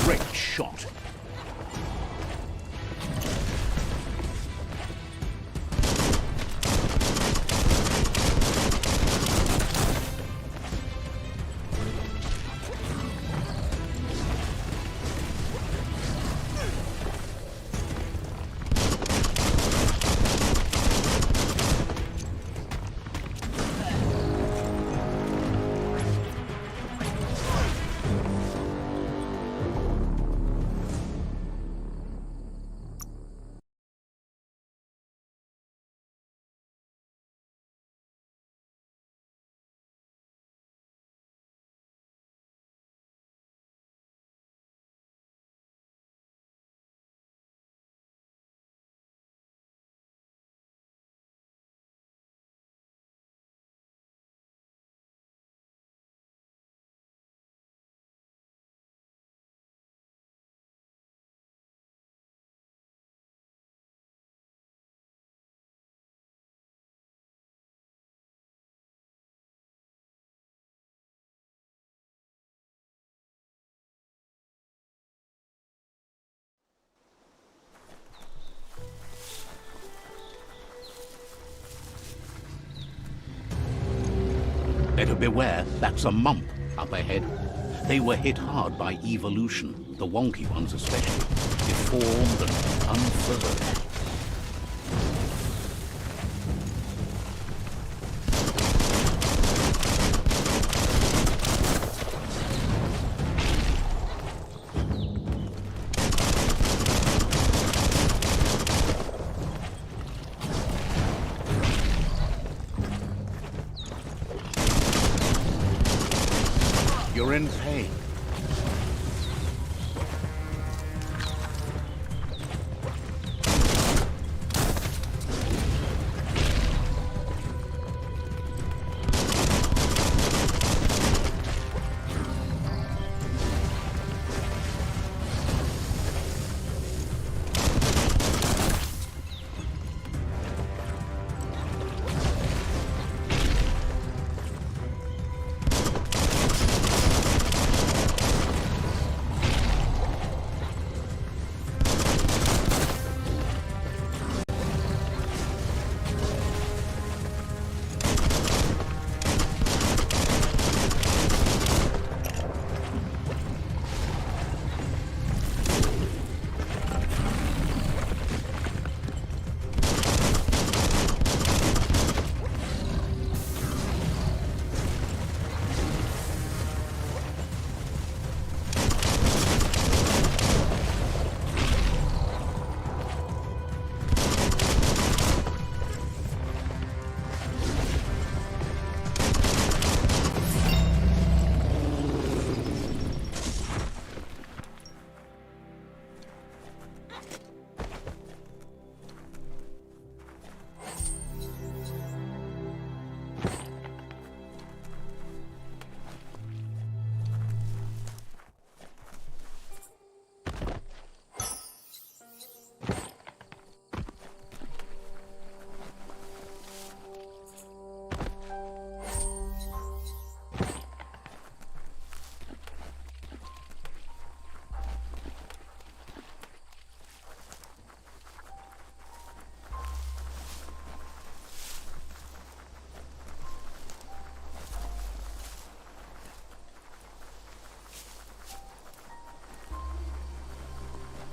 Great shot. Better beware, that's a mump up ahead. They were hit hard by evolution, the wonky ones especially, deformed and unfurled. You're in pain.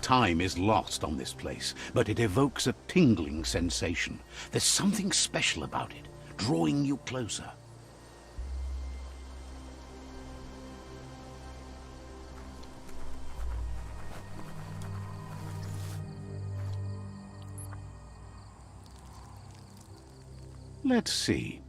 Time is lost on this place, but it evokes a tingling sensation. There's something special about it, drawing you closer. Let's see.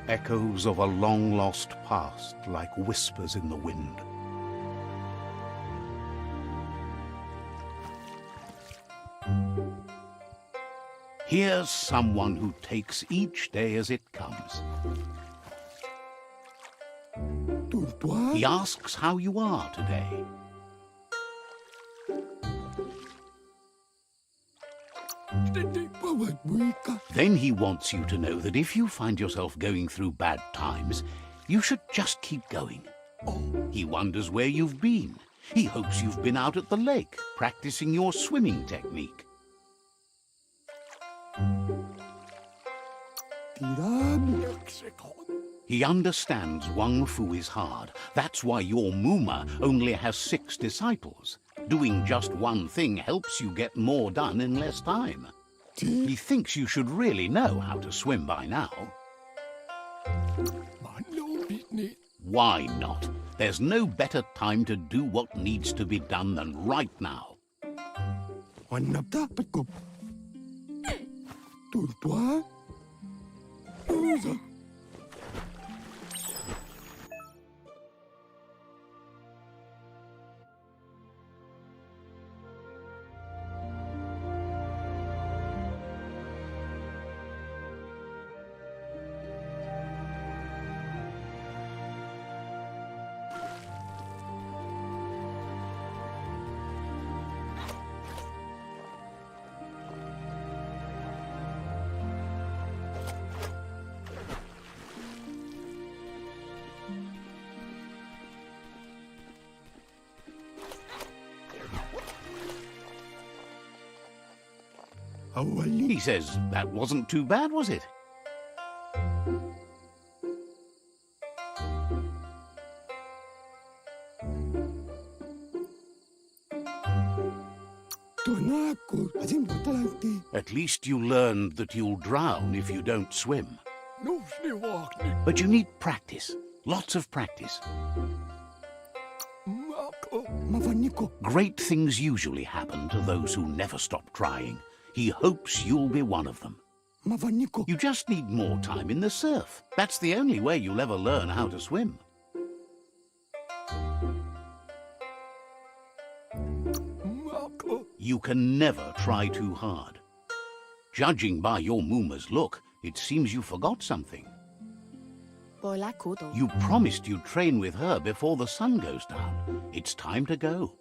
Echoes of a long-lost past, like whispers in the wind. Here's someone who takes each day as it comes. He asks how you are today. Then he wants you to know that if you find yourself going through bad times, you should just keep going. He wonders where you've been. He hopes you've been out at the lake, practicing your swimming technique. He understands Wang Fu is hard. That's why your Muma only has 6 disciples. Doing just one thing helps you get more done in less time. He thinks you should really know how to swim by now. Why not? There's no better time to do what needs to be done than right now. He says that wasn't too bad, was it? At least you learned that you'll drown if you don't swim. But you need practice, lots of practice. Great things usually happen to those who never stop trying. He hopes you'll be one of them. You just need more time in the surf. That's the only way you'll ever learn how to swim. You can never try too hard. Judging by your Muma's look, it seems you forgot something. You promised you'd train with her before the sun goes down. It's time to go.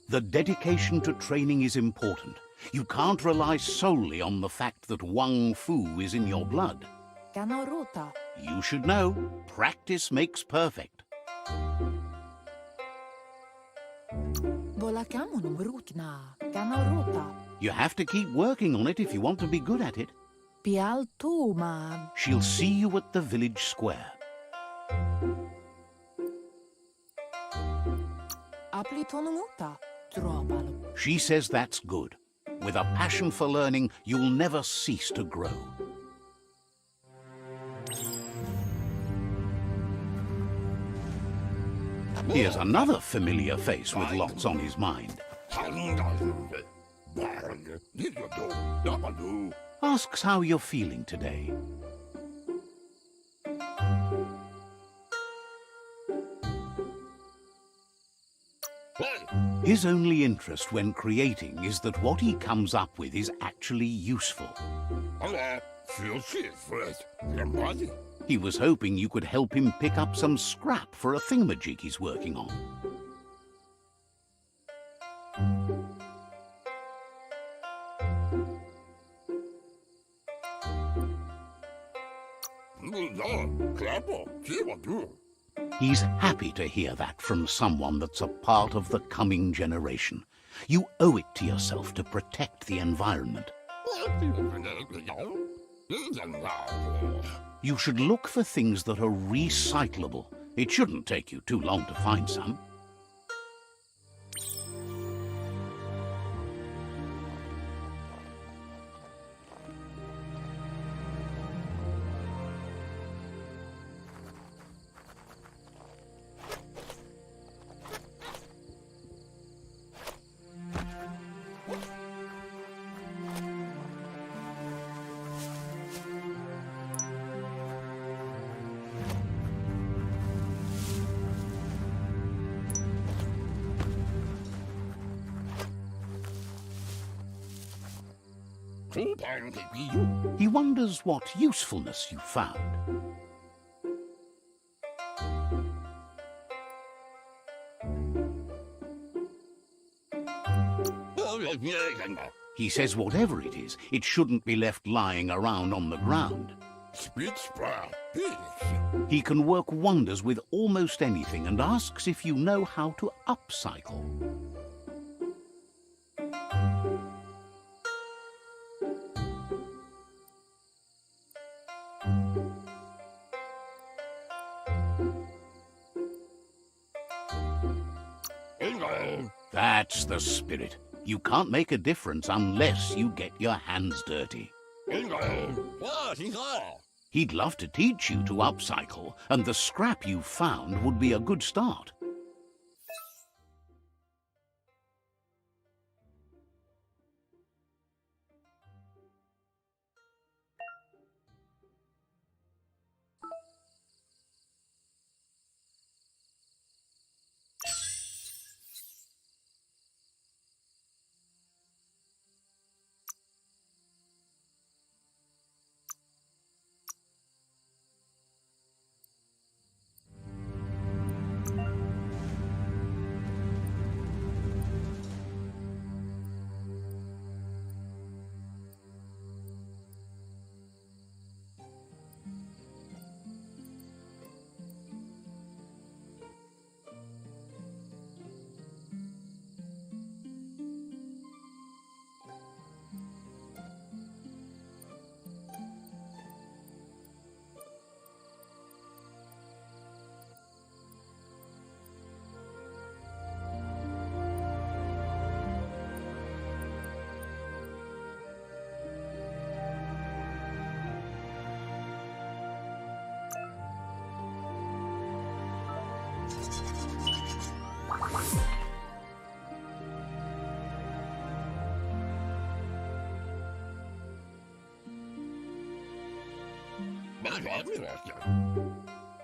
The dedication to training is important. You can't rely solely on the fact that Wang Fu is in your blood. You should know, practice makes perfect. You have to keep working on it if you want to be good at it. She'll see you at the village square. She says that's good. With a passion for learning, you'll never cease to grow. Here's another familiar face with lots on his mind. Asks how you're feeling today. His only interest when creating is that what he comes up with is actually useful. He was hoping you could help him pick up some scrap for a thingamajig he's working on. He's happy to hear that from someone that's a part of the coming generation. You owe it to yourself to protect the environment. You should look for things that are recyclable. It shouldn't take you too long to find some. He wonders what usefulness you found. He says whatever it is, it shouldn't be left lying around on the ground. He can work wonders with almost anything and asks if you know how to upcycle. That's the spirit. You can't make a difference unless you get your hands dirty. He'd love to teach you to upcycle, and the scrap you found would be a good start.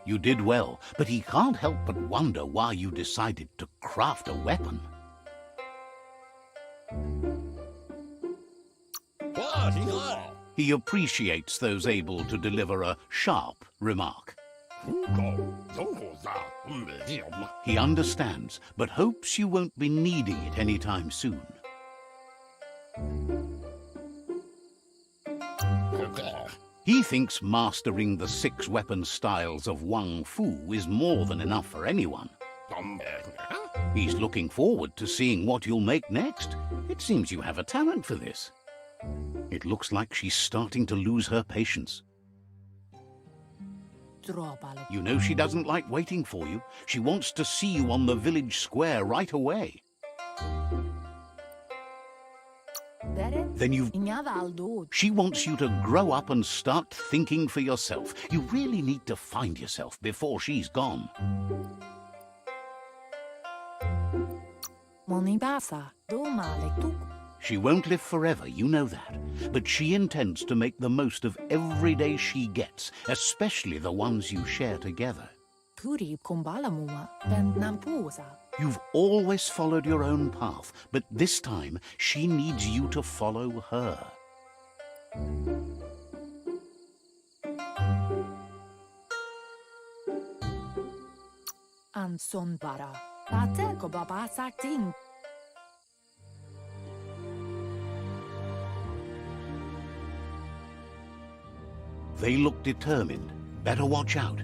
You did well, but he can't help but wonder why you decided to craft a weapon. He appreciates those able to deliver a sharp remark. He understands, but hopes you won't be needing it anytime soon. He thinks mastering the 6 weapon styles of Wang Fu is more than enough for anyone. He's looking forward to seeing what you'll make next. It seems you have a talent for this. It looks like she's starting to lose her patience. You know she doesn't like waiting for you. She wants to see you on the village square right away. then you've... Ingavaldo. She wants you to grow up and start thinking for yourself. You really need to find yourself before she's gone. Monibasa. Do male tu. She won't live forever, you know that. But she intends to make the most of every day she gets, especially the ones you share together. Turi kumbalamua. Ben nampusa. You've always followed your own path, but this time she needs you to follow her. Anson bara. Pate ko baba sakting. They look determined. Better watch out.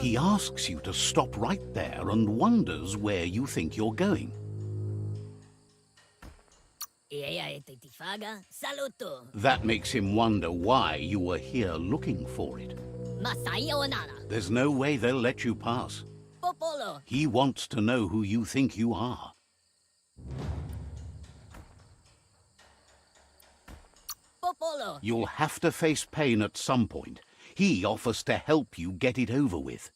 He asks you to stop right there and wonders where you think you're going. That makes him wonder why you were here looking for it. There's no way they'll let you pass. He wants to know who you think you are. You'll have to face pain at some point. He offers to help you get it over with.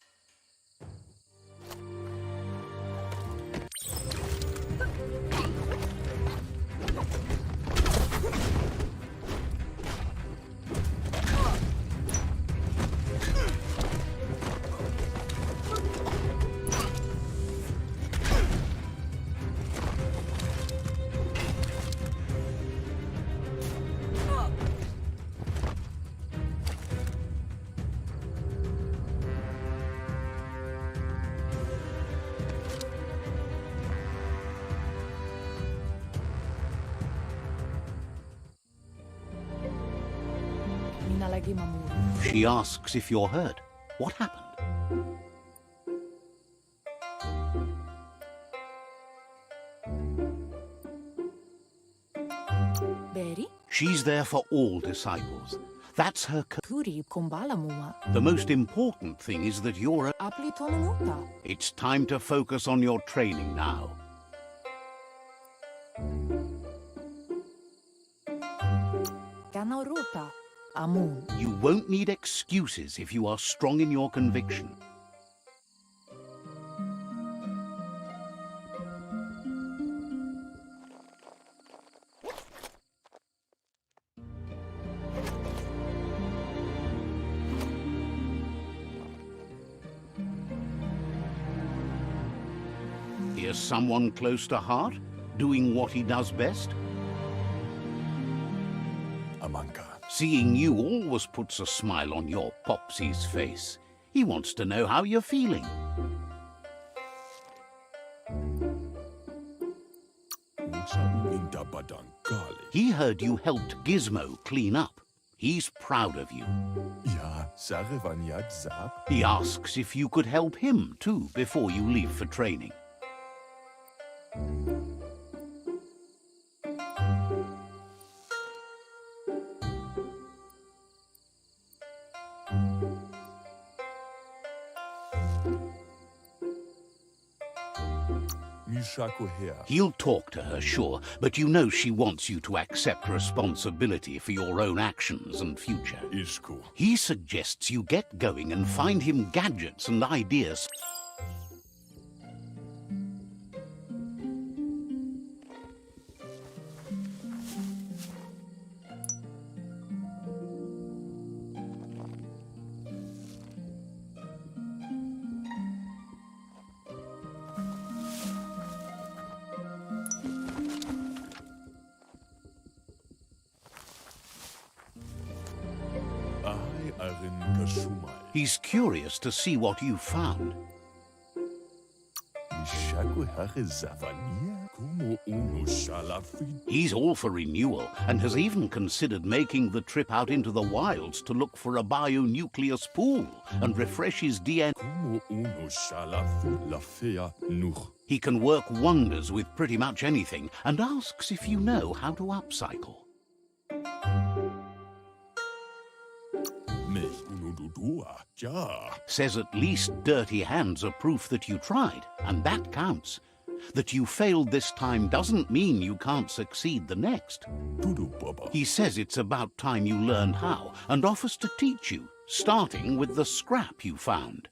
She asks if you're hurt. What happened? Berry? She's there for all disciples. That's her... Turi kumbalamua. The most important thing is that you're a... Apli tonunuta. It's time to focus on your training now. Kanaruta. Amun. You won't need excuses if you are strong in your conviction. Here's someone close to heart, doing what he does best. Amanka. Seeing you always puts a smile on your Popsy's face. He wants to know how you're feeling. He heard you helped Gizmo clean up. He's proud of you. He asks if you could help him too before you leave for training. He'll talk to her, sure, but you know she wants you to accept responsibility for your own actions and future. He suggests you get going and find him gadgets and ideas. He's curious to see what you found. He's all for renewal and has even considered making the trip out into the wilds to look for a bionucleus pool and refresh his DNA. He can work wonders with pretty much anything and asks if you know how to upcycle. Says at least dirty hands are proof that you tried, and that counts. That you failed this time doesn't mean you can't succeed the next. Tudu Baba. He says it's about time you learned how and offers to teach you, starting with the scrap you found.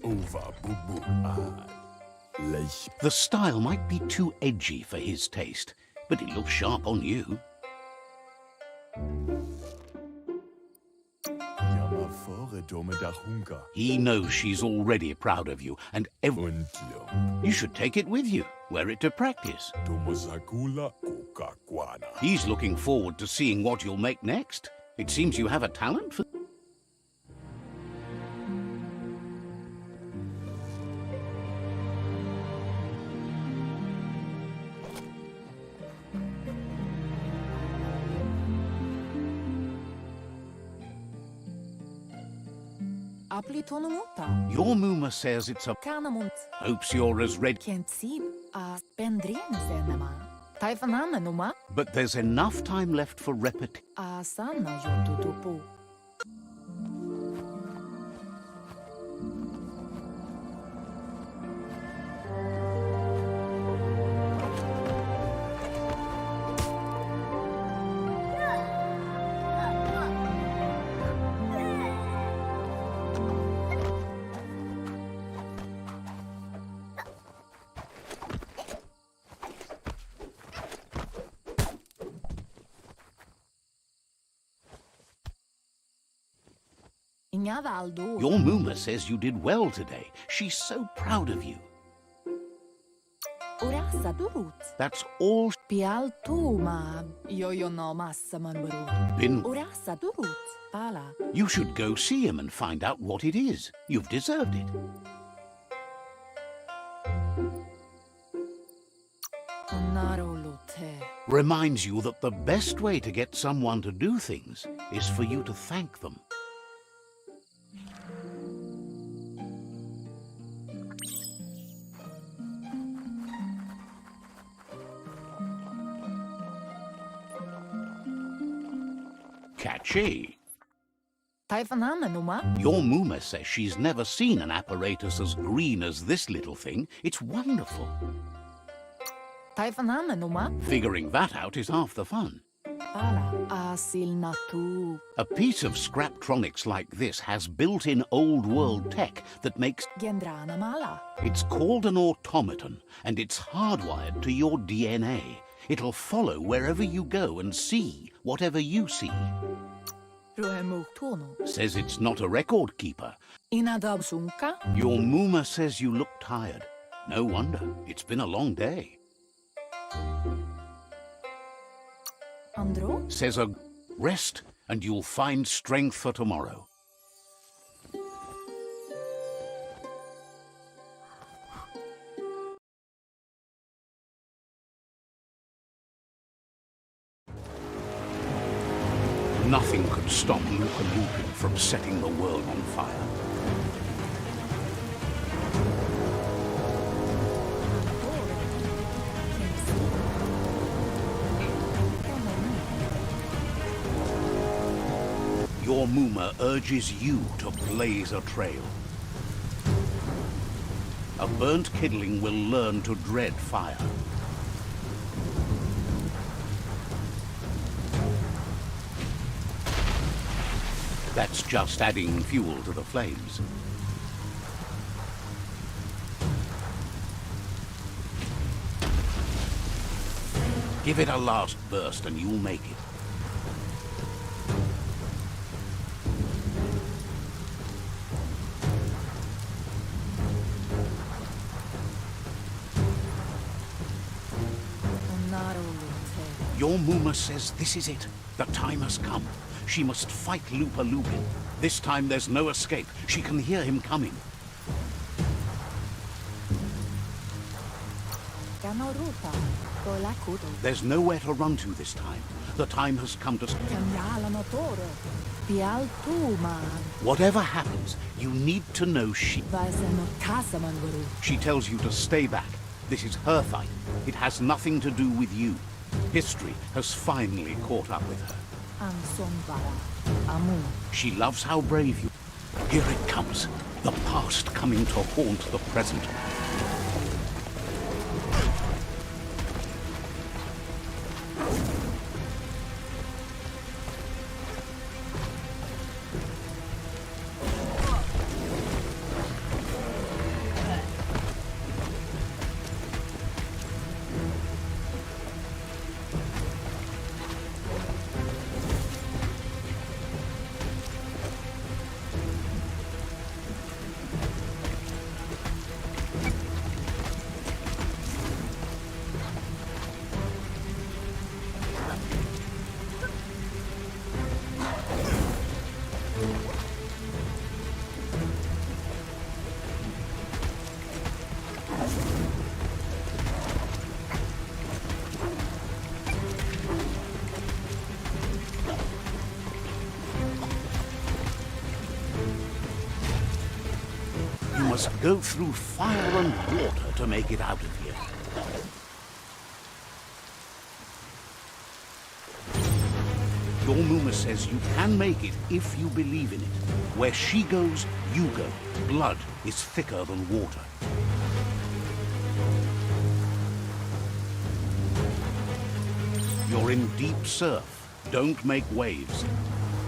Over Bubu. Lech. The style might be too edgy for his taste, but it looks sharp on you. Jammer fore dome da hunker. He knows she's already proud of you, and Und jo. you should take it with you, wear it to practice. Tomosakula Coca-Guana. He's looking forward to seeing what you'll make next. It seems you have a talent for... Aplitonomuta. Your Muma says it's a... Kanamunt. Hopes you're as red... Kentsib. A spendrensenema. Taifananuma. But there's enough time left for repetition. A sana yotutupu. Your Muma says you did well today. She's so proud of you. Urasa durut. That's all Pial tuma. Yo no massa manburut. been... Urasa durut. Pala. You should go see him and find out what it is. You've deserved it. Narolute. Reminds you that the best way to get someone to do things is for you to thank them. Catchy. Taifanama numa? Your Muma says she's never seen an apparatus as green as this little thing. It's wonderful. Taifanama numa? Figuring that out is half the fun. Pala. Asil natu. A piece of Scraptronics like this has built-in old-world tech that makes... Gendrana mala. It's called an automaton, and it's hardwired to your DNA. It'll follow wherever you go and see whatever you see. Ruhemu tono. Says it's not a record keeper. Inadab sunka? Your Muma says you look tired. No wonder. It's been a long day. Andro? Says a rest and you'll find strength for tomorrow. Nothing could stop Lupa Lupin from setting the world on fire. Your Muma urges you to blaze a trail. A burnt kidling will learn to dread fire. That's just adding fuel to the flames. Give it a last burst and you'll make it. Your Muma says this is it. The time has come. She must fight Lupa Lupin. This time there's no escape. She can hear him coming. There's nowhere to run to this time. The time has come to... Whatever happens, you need to know she tells you to stay back. This is her fight. It has nothing to do with you. History has finally caught up with her. She loves how brave you... Here it comes. The past coming to haunt the present. Must go through fire and water to make it out of here. Your Muma says you can make it if you believe in it. Where she goes, you go. Blood is thicker than water. You're in deep surf. Don't make waves.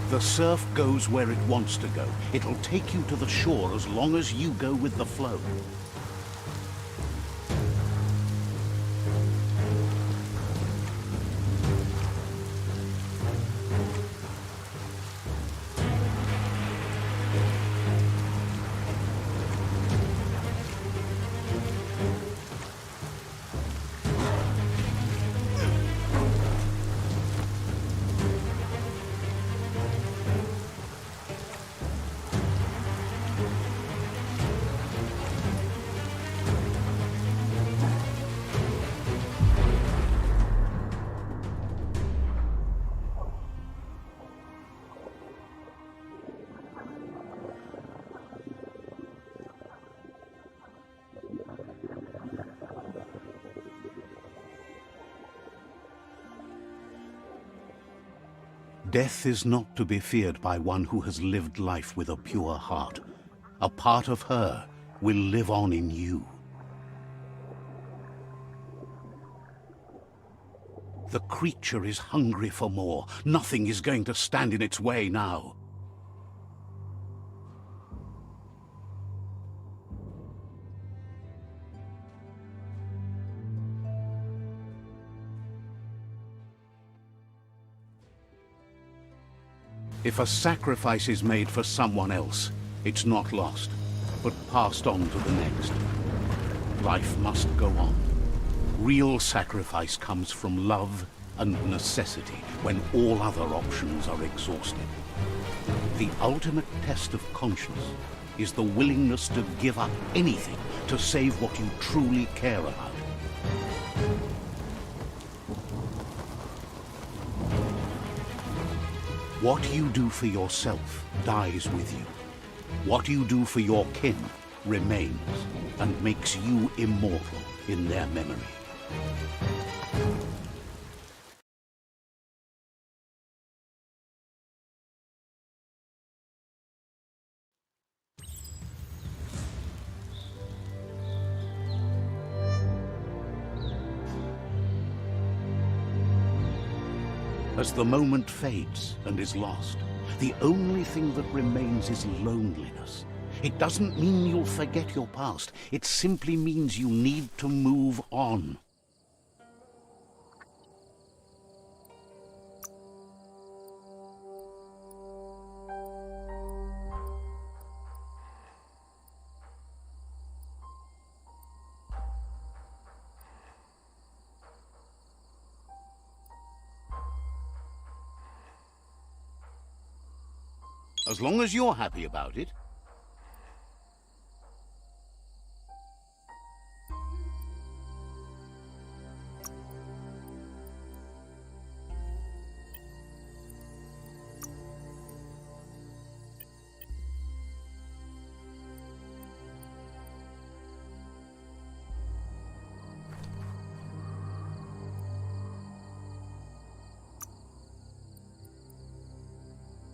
The surf goes where it wants to go. It'll take you to the shore as long as you go with the flow. Death is not to be feared by one who has lived life with a pure heart. A part of her will live on in you. The creature is hungry for more. Nothing is going to stand in its way now. If a sacrifice is made for someone else, it's not lost, but passed on to the next. Life must go on. Real sacrifice comes from love and necessity when all other options are exhausted. The ultimate test of conscience is the willingness to give up anything to save what you truly care about. What you do for yourself dies with you. What you do for your kin remains and makes you immortal in their memory. As the moment fades and is lost, the only thing that remains is loneliness. It doesn't mean you'll forget your past. It simply means you need to move on. As long as you're happy about it,